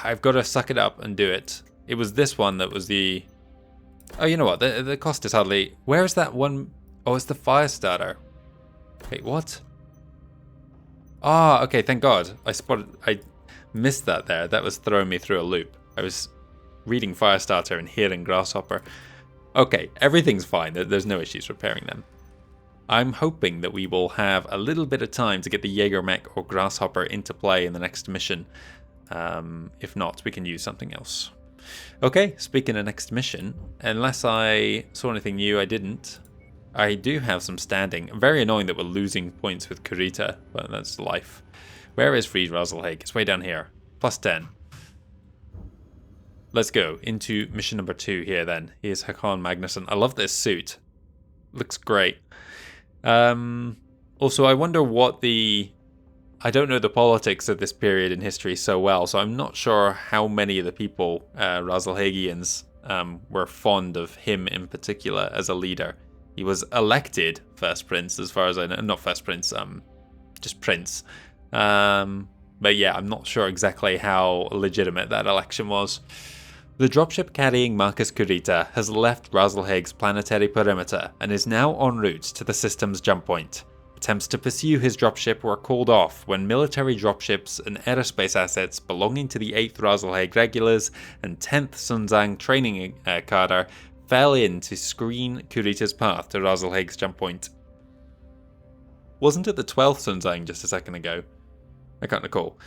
I've got to suck it up and do it. It was this one that was the... Oh, you know what? The cost is hardly... Where is that one? Oh, it's the fire starter. Wait, what? Ah, okay, thank God. I missed that there. That was throwing me through a loop. I was reading Firestarter and hearing Grasshopper. Okay, everything's fine. There's no issues repairing them. I'm hoping that we will have a little bit of time to get the Jaeger mech or Grasshopper into play in the next mission. If not, we can use something else. Okay, speaking of next mission, unless I saw anything new, I didn't. I do have some standing. Very annoying that we're losing points with Kurita, but that's life. Where is Free Rasalhague? It's way down here. Plus 10. Let's go into mission number 2 here then. Here's Hakan Magnusson. I love this suit. Looks great. Also, I wonder what the... I don't know the politics of this period in history so well, so I'm not sure how many of the people, Rasalhagians, were fond of him in particular as a leader. He was elected First Prince, as far as I know. Not First Prince, just Prince. But yeah, I'm not sure exactly how legitimate that election was. The dropship carrying Marcus Kurita has left Rasalhague's planetary perimeter and is now en route to the system's jump point. Attempts to pursue his dropship were called off when military dropships and aerospace assets belonging to the 8th Rasalhague Regulars and 10th Sunzang training cadre fell in to screen Kurita's path to Rasalhague's jump point. Wasn't it the 12th Sunzang just a second ago? I can't recall.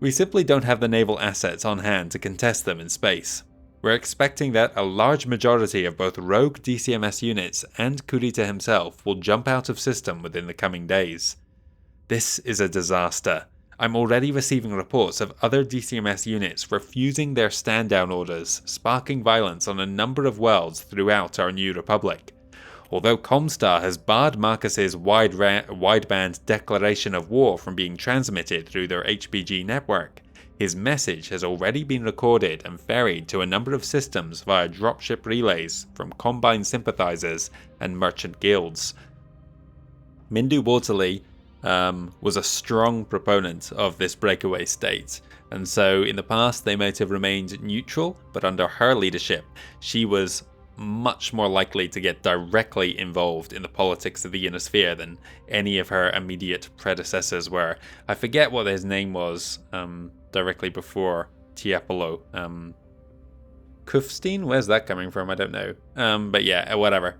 We simply don't have the naval assets on hand to contest them in space. We're expecting that a large majority of both rogue DCMS units and Kurita himself will jump out of system within the coming days. This is a disaster. I'm already receiving reports of other DCMS units refusing their stand-down orders, sparking violence on a number of worlds throughout our new republic. Although Comstar has barred Marcus's wideband declaration of war from being transmitted through their HPG network, his message has already been recorded and ferried to a number of systems via dropship relays from Combine sympathizers and merchant guilds. Mindu Waterley was a strong proponent of this breakaway state, and so in the past they might have remained neutral, but under her leadership she was much more likely to get directly involved in the politics of the Inner Sphere than any of her immediate predecessors were. I forget what his name was directly before Tiepolo. Kufstein? Where's that coming from? I don't know. But yeah, whatever.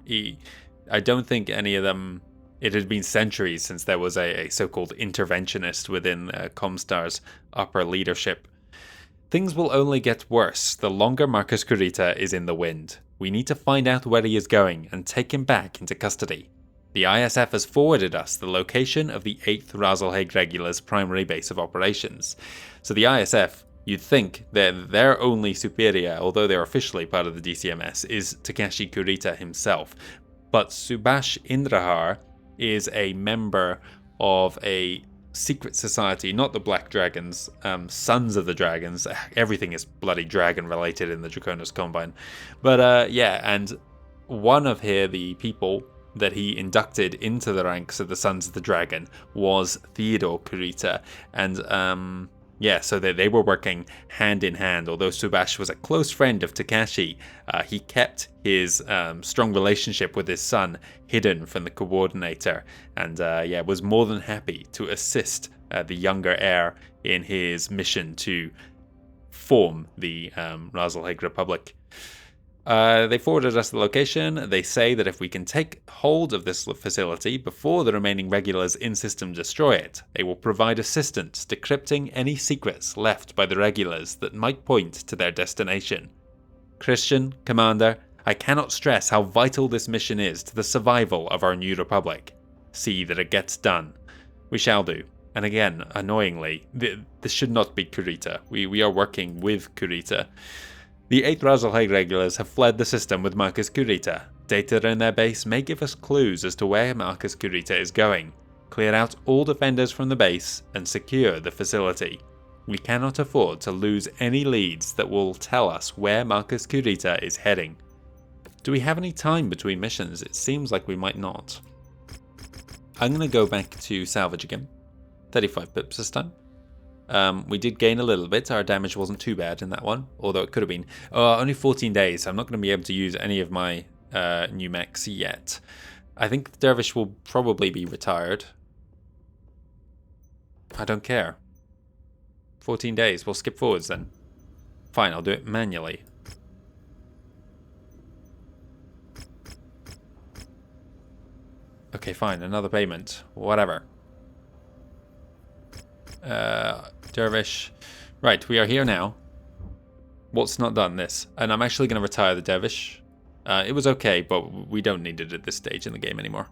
I don't think any of them... It had been centuries since there was a so-called interventionist within Comstar's upper leadership. Things will only get worse the longer Marcus Kurita is in the wind. We need to find out where he is going and take him back into custody. The ISF has forwarded us the location of the 8th Rasalhague Regular's primary base of operations. So the ISF, you'd think that their only superior, although they're officially part of the DCMS, is Takeshi Kurita himself. But Subhash Indrahar is a member of a secret society, not the Black Dragons, Sons of the Dragons. Everything is bloody dragon related in the Draconis Combine. But yeah, and one of the people that he inducted into the ranks of the Sons of the Dragon was Theodore Kurita. And yeah, so they were working hand in hand. Although Subhash was a close friend of Takeshi, he kept his strong relationship with his son hidden from the coordinator, and yeah, was more than happy to assist the younger heir in his mission to form the Rasalhague Republic. They forwarded us the location. They say that if we can take hold of this facility before the remaining regulars in system destroy it, they will provide assistance decrypting any secrets left by the regulars that might point to their destination. Christian, Commander, I cannot stress how vital this mission is to the survival of our new republic. See that it gets done. We shall do. And again, annoyingly, this should not be Kurita. We are working with Kurita. The 8th Rasalhague Regulars have fled the system with Marcus Kurita. Data in their base may give us clues as to where Marcus Kurita is going. Clear out all defenders from the base and secure the facility. We cannot afford to lose any leads that will tell us where Marcus Kurita is heading. Do we have any time between missions? It seems like we might not. I'm going to go back to salvage again. 35 pips this time. We did gain a little bit. Our damage wasn't too bad in that one, although it could have been. Only 14 days. I'm not going to be able to use any of my new mechs yet. I think the Dervish will probably be retired. I don't care. 14 days. We'll skip forwards then. Fine, I'll do it manually. Okay, fine. Another payment. Whatever. Dervish. Right, we are here now. What's not done? This. And I'm actually going to retire the Dervish. It was okay, but we don't need it at this stage in the game anymore.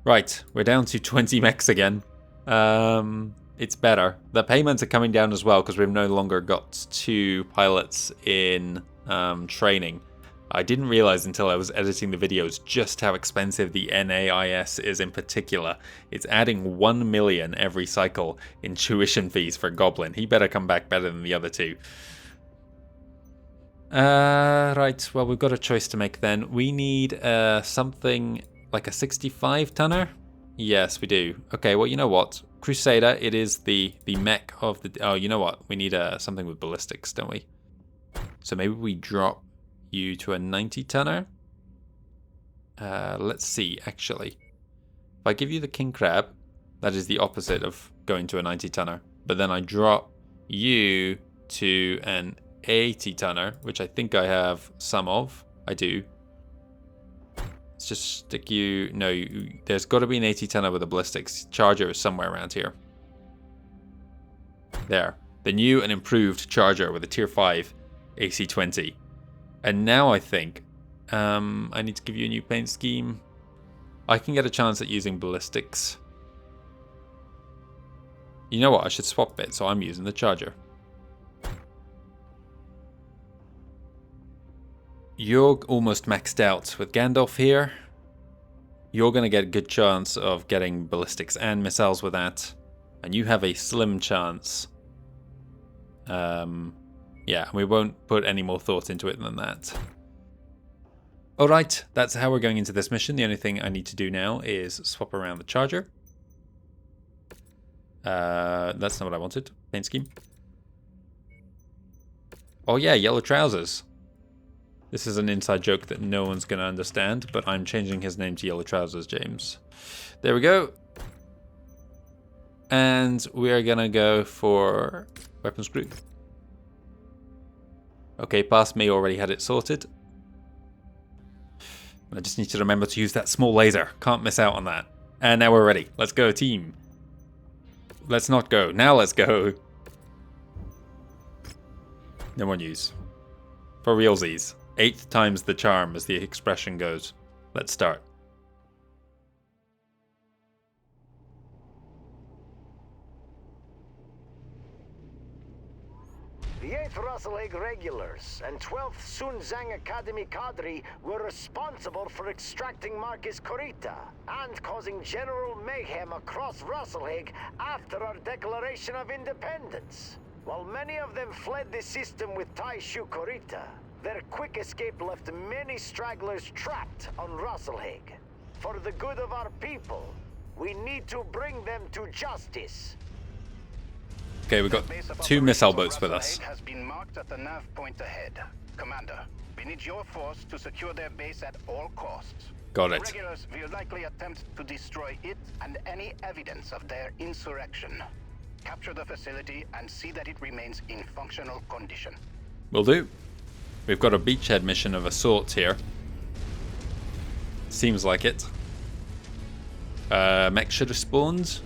Right, we're down to 20 mechs again. It's better. The payments are coming down as well because we've no longer got 2 pilots in training. I didn't realize until I was editing the videos just how expensive the NAIS is in particular. It's adding 1 million every cycle in tuition fees for Goblin. He better come back better than the other 2. Right, well, we've got a choice to make then. We need something like a 65 tonner? Yes, we do. Okay, well, you know what? Crusader, it is the mech of the... Oh, you know what? We need something with ballistics, don't we? So maybe we drop you to a 90 tonner. Let's see, actually. If I give you the King Crab, that is the opposite of going to a 90 tonner. But then I drop you to an 80 tonner, which I think I have some of. I do. Let's just stick you... No, there's got to be an 80 tonner with a ballistics. Charger is somewhere around here. There. The new and improved Charger with a tier 5 AC-20. And now I think I need to give you a new paint scheme. I can get a chance at using ballistics. You know what? I should swap it, so I'm using the Charger. You're almost maxed out with Gandalf here. You're going to get a good chance of getting ballistics and missiles with that. And you have a slim chance. Yeah, we won't put any more thought into it than that. Alright, that's how we're going into this mission. The only thing I need to do now is swap around the Charger. That's not what I wanted. Paint scheme. Oh yeah, yellow trousers. This is an inside joke that no one's going to understand, but I'm changing his name to Yellow Trousers James. There we go. And we're going to go for weapons group. Okay, past me already had it sorted. I just need to remember to use that small laser. Can't miss out on that. And now we're ready. Let's go, team. Let's not go. Now let's go. No more news. For realsies. 8th time's the charm, as the expression goes. Let's start. The 8th Rasalhague Regulars and 12th Sunzang Academy Cadre were responsible for extracting Marcus Kurita and causing general mayhem across Rasalhague after our Declaration of Independence. While many of them fled the system with Taishu Kurita, their quick escape left many stragglers trapped on Rasalhague. For the good of our people, we need to bring them to justice. Okay, we've got 2 missile boats with us. Has been marked at the nav point ahead. Commander, we need your force to secure their base at all costs. Got The it. regulars will likely attempt to destroy it and any evidence of their insurrection. Capture the facility and see that it remains in functional condition. Will do. We've got a beachhead mission of a sort here. Seems like it. Mech should have spawned.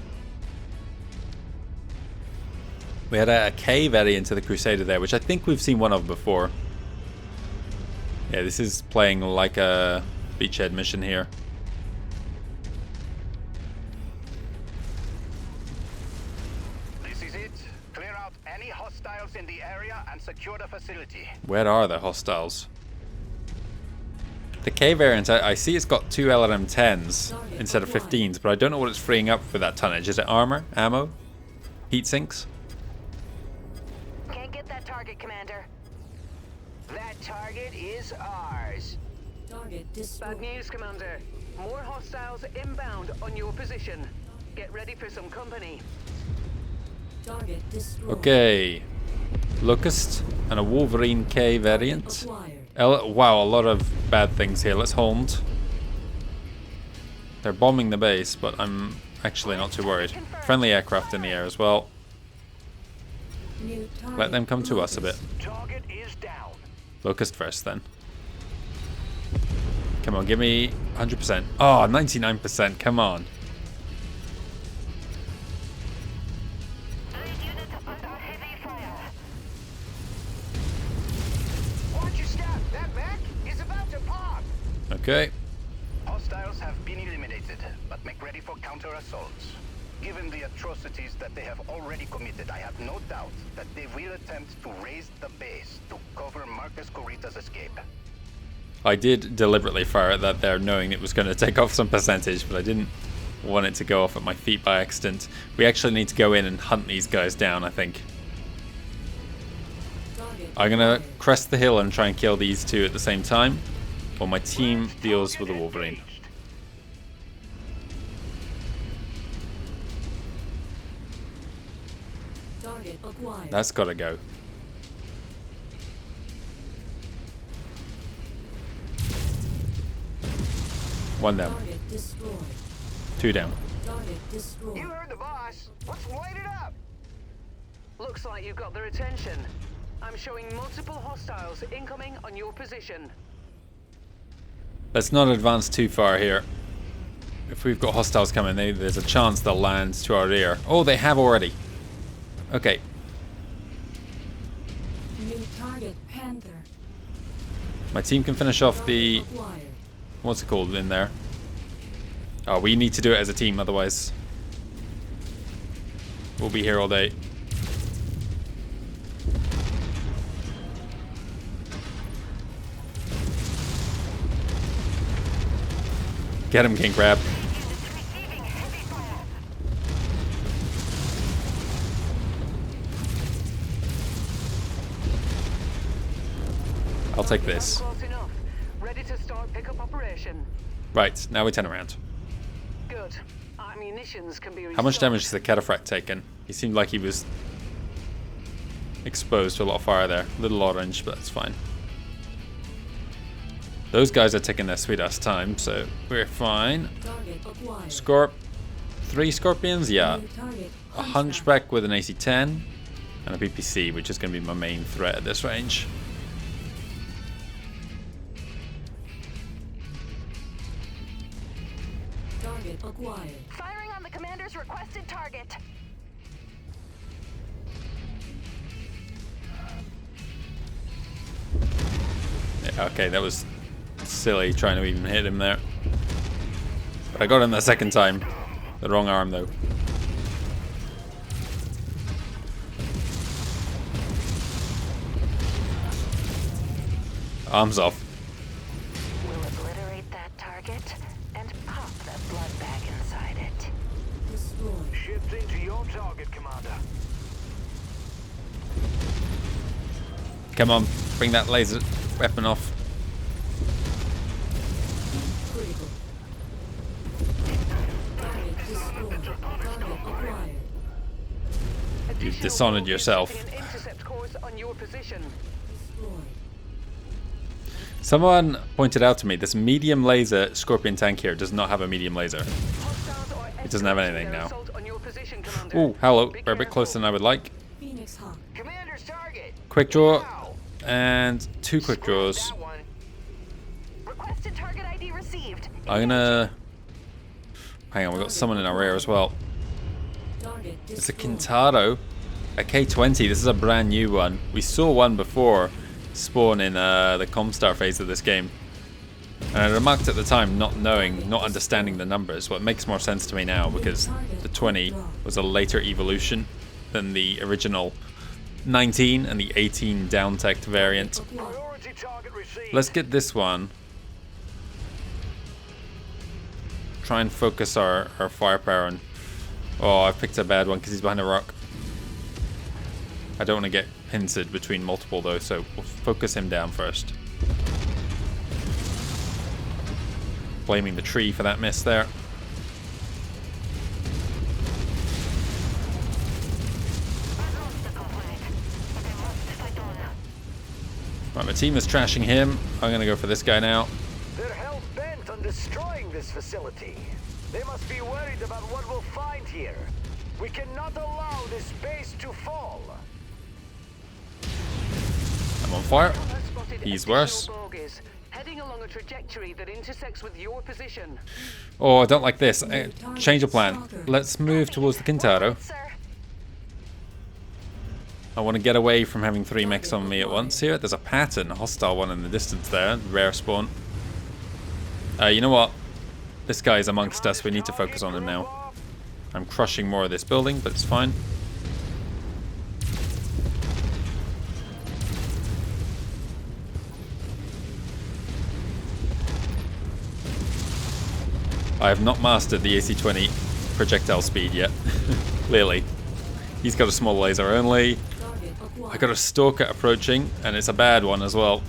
We had a cave area into the Crusader there, which I think we've seen one of before. Yeah, this is playing like a beachhead mission here. This is it. Clear out any hostiles in the area and secure the facility. Where are the hostiles? The K variant, I see it's got 2 LRM-10s instead of 15s, but I don't know what it's freeing up for that tonnage. Is it armor, ammo, heat sinks? Can't get that target, Commander. That target is ours. Target Bad destroyed. news, Commander. More hostiles inbound on your position. Get ready for some company. Target destroyed. Okay. Locust and a Wolverine K variant. Acquired. Wow, a lot of bad things here. Let's hold. They're bombing the base, but I'm actually not too worried. Friendly aircraft in the air as well. New target. Let them come to us a bit. Target is down. Locust first then. Come on, give me 100%. Oh, 99%. Come on. Watch your step. That mech is about to pop. Okay. Hostiles have been eliminated, but make ready for counter-assaults. Given the atrocities that they have already committed, I have no doubt that they will attempt to raise the base to cover Marcus Corita's escape. I did deliberately fire at that there, knowing it was going to take off some percentage, but I didn't want it to go off at my feet by accident. We actually need to go in and hunt these guys down, I think. Target I'm going to crest the hill and try and kill these two at the same time, while my team deals with the Wolverine. target acquired. That's got to go. One down. Target destroyed. 2 down. Target destroyed. You heard the boss. Let's light it up. Looks like you've got their attention. I'm showing multiple hostiles incoming on your position. Let's not advance too far here. If we've got hostiles coming, there's a chance they'll land to our rear. Oh, they have already. Okay. New target Panther. My team can finish off the... Acquired. What's it called in there? Oh, we need to do it as a team, otherwise we'll be here all day. Get him, King Crab. I'll take this. Close enough. Ready to start pickup operation. Right, now we turn around. Good. Our munitions can be restored. How much damage has the Cataphract taken? He seemed like he was exposed to a lot of fire there. A little orange, but that's fine. Those guys are taking their sweet ass time, so we're fine. Target acquired. Scorp. 3 Scorpions? Yeah. New target A Hunchback with an AC-10 and a PPC, which is going to be my main threat at this range. Target acquired. Firing on the commander's requested target. Yeah, okay, that was silly trying to even hit him there. But I got him that second time. The wrong arm, though. Arms off. We'll obliterate that target and pop that blood bag inside it. Destroyed. Shifting to your target, Commander. Come on, bring that laser weapon off. Critical. Target destroyed. Target acquired. Additional dishonored forces yourself. taking an intercept course on your position. Destroyed. Someone pointed out to me this medium laser Scorpion tank here does not have a medium laser. Hostiles are It doesn't have escalating anything their now. assault on your position, Commander. Ooh, hello. Be We're a bit careful. closer than I would like. Phoenix Hawk. Commander's target. Quick draw Now. and 2 quick draws. That one. Requested target ID received. I'm gonna... Hang on, we've got someone in our rear as well. Target It's a destroyed. Kintaro. A K20. This is a brand new one. We saw one before spawn in the Comstar phase of this game. And I remarked at the time not understanding the numbers. Well, it makes more sense to me now because the 20 was a later evolution than the original 19 and the 18 down-teched variant. Priority target received. Let's get this one. try and focus our firepower on... Oh, I've picked a bad one because he's behind a rock. I don't want to get pincered between multiple though, so we'll focus him down first. Blaming the tree for that miss there. Right, my team is trashing him. I'm going to go for this guy now. They're hell-bent on destroying this facility. They must be worried about what we'll find here. We cannot allow this base to fall. I'm on fire. I've spotted He's additional worse. bogies, heading along a trajectory that intersects with your position. Oh, I don't like this. Change of plan. Let's move towards the Kintaro. Sir. I want to get away from having 3 mechs on me at once here. There's a pattern, a hostile one in the distance there. Rare spawn. You know what? This guy is amongst us. We need to focus on him now. I'm crushing more of this building, but it's fine. I have not mastered the AC-20 projectile speed yet. Clearly. He's got a small laser only. I got a stalker approaching, and it's a bad one as well.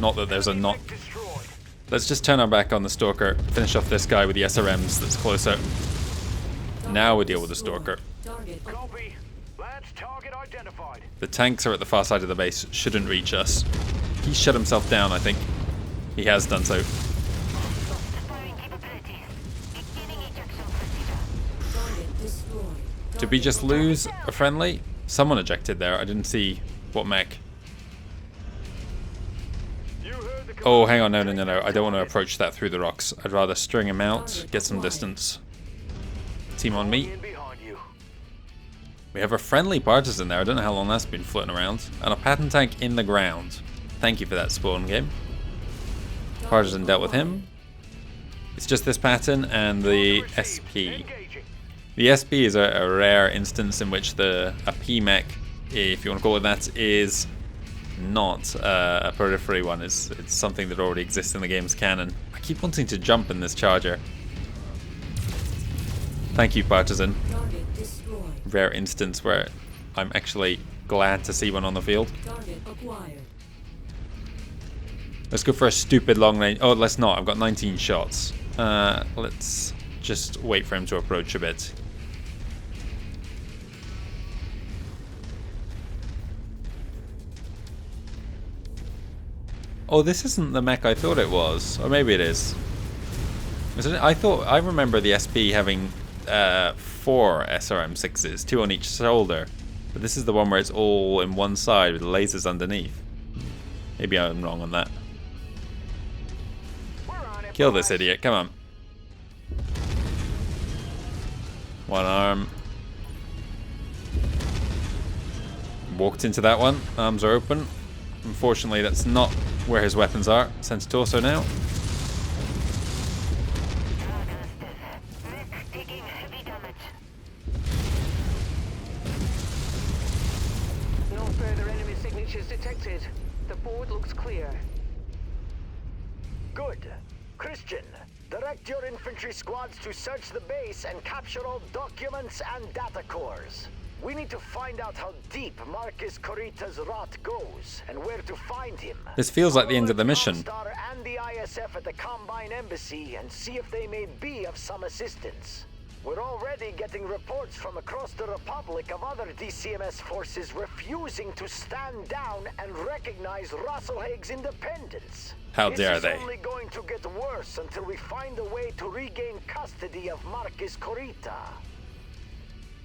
Not that there's a not. Let's just turn our back on the stalker, finish off this guy with the SRMs that's closer. Now we deal with the stalker. Copy. Lance target identified. The tanks are at the far side of the base, shouldn't reach us. He shut himself down, I think. He has done so. Did we just lose a friendly? Someone ejected there. I didn't see what mech. Oh, hang on. No. I don't want to approach that through the rocks. I'd rather string him out, get some distance. Team on me. We have a friendly partisan there. I don't know how long that's been floating around. And a pattern tank in the ground. Thank you for that spawn game. Partisan dealt with him. It's just this pattern and the SP. The SP is a rare instance in which a P-mech, if you want to call it that, is not a periphery one. It's something that already exists in the game's canon. I keep wanting to jump in this charger. Thank you, Partisan. Rare instance where I'm actually glad to see one on the field. Let's go for a stupid long range. Oh, let's not. I've got 19 shots. Let's just wait for him to approach a bit. Oh, this isn't the mech I thought it was. Or maybe it is. I remember the SP having 4 SRM6s, 2 on each shoulder. But this is the one where it's all in one side with lasers underneath. Maybe I'm wrong on that. Kill this idiot, come on. One arm. Walked into that one, arms are open. Unfortunately, that's not where his weapons are. Sent torso now. No further enemy signatures detected. The board looks clear. Good. Christian, direct your infantry squads to search the base and capture all documents and data cores. We need to find out how deep Marcus Corita's rot goes and where to find him. This feels like the end of the mission. Star and the ISF at the Combine Embassy and see if they may be of some assistance. We're already getting reports from across the Republic of other DCMS forces refusing to stand down and recognize Rasalhague's independence. How dare they? This is only going to get worse until we find a way to regain custody of Marcus Corita.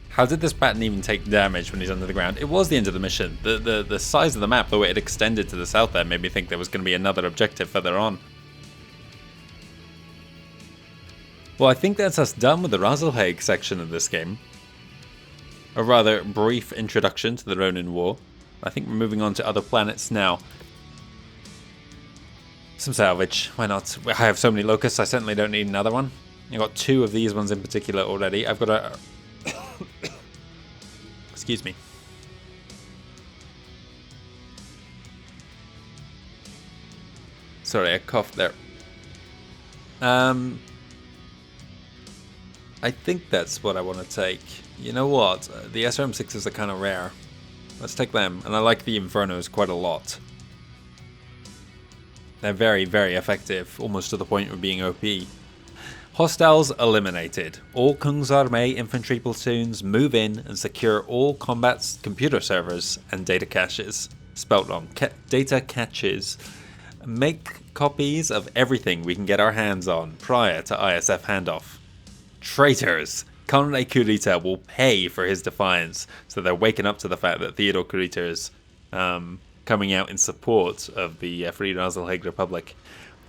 How did this pattern even take damage when he's under the ground? It was the end of the mission. The size of the map, the way it extended to the south there, made me think there was going to be another objective further on. Well, I think that's us done with the Rasalhague section of this game. A rather brief introduction to the Ronin War. I think we're moving on to other planets now. Some salvage, why not? I have so many locusts, I certainly don't need another one. I've got 2 of these ones in particular already. I've got a... Excuse me. Sorry, I coughed there. I think that's what I want to take. You know what? The SRM6s are kind of rare. Let's take them. And I like the Infernos quite a lot. They're very, very effective, almost to the point of being OP. Hostiles eliminated. All Kungsarmé infantry platoons move in and secure all combat's computer servers and data caches. Spelt wrong. Data caches. Make copies of everything we can get our hands on prior to ISF handoff. Traitors! Conrad Kurita will pay for his defiance, so they're waking up to the fact that Theodore Kurita is coming out in support of the Free Rasalhague Republic.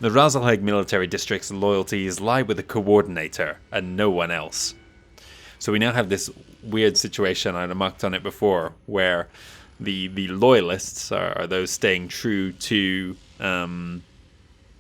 The Rasalhague military district's loyalties lie with the coordinator and no one else. So we now have this weird situation, I remarked on it before, where the loyalists are those staying true to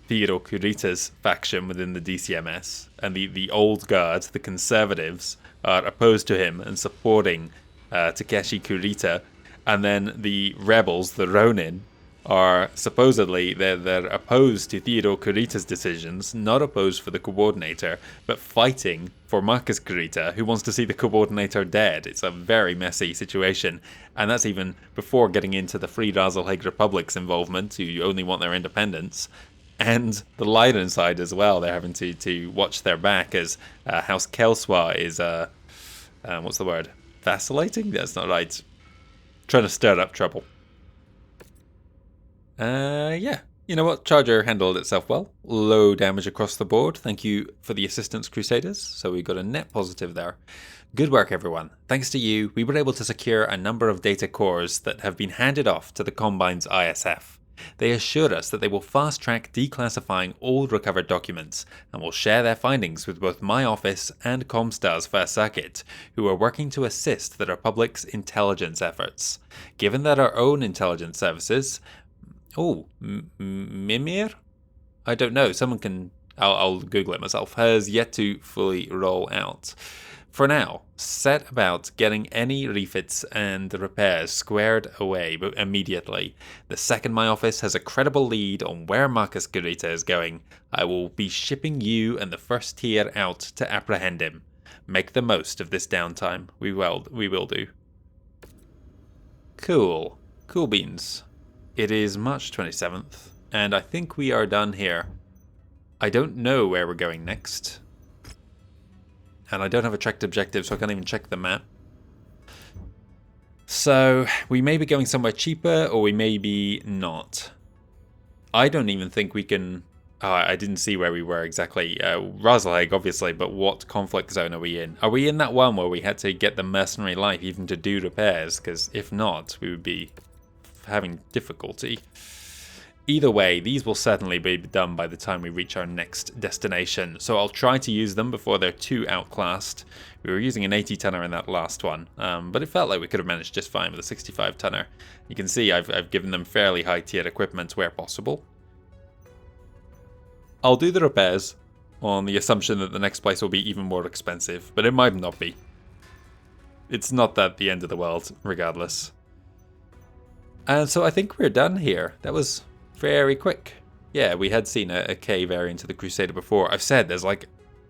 Theodore Kurita's faction within the DCMS, and the old guard, the conservatives, are opposed to him and supporting Takeshi Kurita, and then the rebels, the Ronin, are supposedly they're opposed to Theodore Kurita's decisions, not opposed for the coordinator, but fighting for Marcus Kurita, who wants to see the coordinator dead. It's a very messy situation, and that's even before getting into the Free Rasalhague Republic's involvement, who only want their independence, and the Leiden side as well. They're having to watch their back as House Kelswa is what's the word? Vacillating? That's not right. Trying to stir up trouble. Yeah. You know what? Charger handled itself well. Low damage across the board. Thank you for the assistance, Crusaders. So we got a net positive there. Good work, everyone. Thanks to you, we were able to secure a number of data cores that have been handed off to the Combine's ISF. They assured us that they will fast-track declassifying all recovered documents, and will share their findings with both my office and Comstar's First Circuit, who are working to assist the Republic's intelligence efforts. Given that our own intelligence services... Mimir? I don't know, someone can... I'll Google it myself. Has yet to fully roll out. For now, set about getting any refits and repairs squared away immediately. The second my office has a credible lead on where Marcus Kurita is going, I will be shipping you and the first tier out to apprehend him. Make the most of this downtime. We will do. Cool. Cool beans. It is March 27th, and I think we are done here. I don't know where we're going next. And I don't have a tracked objective, so I can't even check the map. So, we may be going somewhere cheaper, or we may be not. I don't even think we can... Oh, I didn't see where we were exactly. Rasalhague, obviously, but what conflict zone are we in? Are we in that one where we had to get the mercenary life even to do repairs? Because if not, we would be having difficulty. Either way, these will certainly be done by the time we reach our next destination, so I'll try to use them before they're too outclassed. We were using an 80-tonner in that last one, but it felt like we could have managed just fine with a 65-tonner. You can see I've given them fairly high-tiered equipment where possible. I'll do the repairs on the assumption that the next place will be even more expensive, but it might not be. It's not that the end of the world, regardless. And so I think we're done here. That was very quick. Yeah, we had seen a K variant of the Crusader before. I've said there's like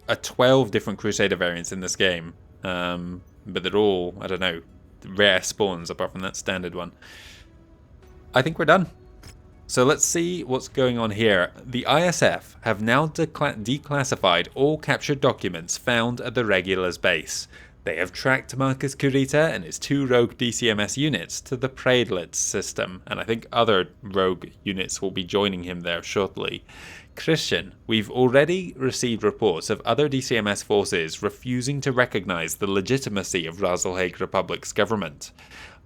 12 different Crusader variants in this game. But they're all, I don't know, rare spawns apart from that standard one. I think we're done. So let's see what's going on here. The ISF have now declassified all captured documents found at the Regulars base. They have tracked Marcus Kurita and his 2 rogue DCMS units to the Praedlitz system, and I think other rogue units will be joining him there shortly. Christian, we've already received reports of other DCMS forces refusing to recognize the legitimacy of Rasalhague Republic's government.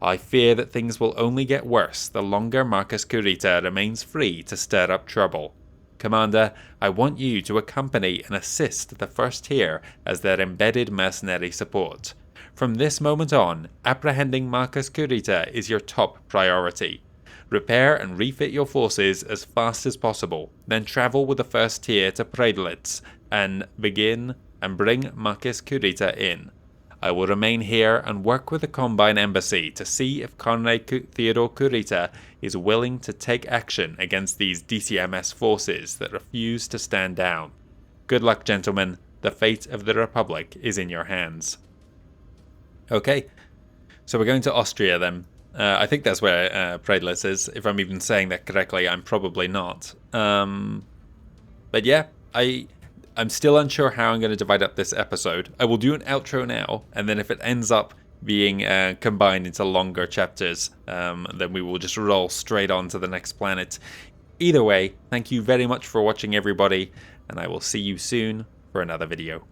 I fear that things will only get worse the longer Marcus Kurita remains free to stir up trouble. Commander, I want you to accompany and assist the first tier as their embedded mercenary support. From this moment on, apprehending Marcus Kurita is your top priority. Repair and refit your forces as fast as possible, then travel with the first tier to Praedlitz and bring Marcus Kurita in. I will remain here and work with the Combine Embassy to see if Conrad Theodore Kurita is willing to take action against these DCMS forces that refuse to stand down. Good luck, gentlemen. the fate of the Republic is in your hands. Okay, so we're going to Austria then. I think that's where Predlis is. If I'm even saying that correctly, I'm probably not. But yeah, I'm still unsure how I'm going to divide up this episode. I will do an outro now, and then if it ends up being combined into longer chapters, then we will just roll straight on to the next planet. Either way, thank you very much for watching, everybody, and I will see you soon for another video.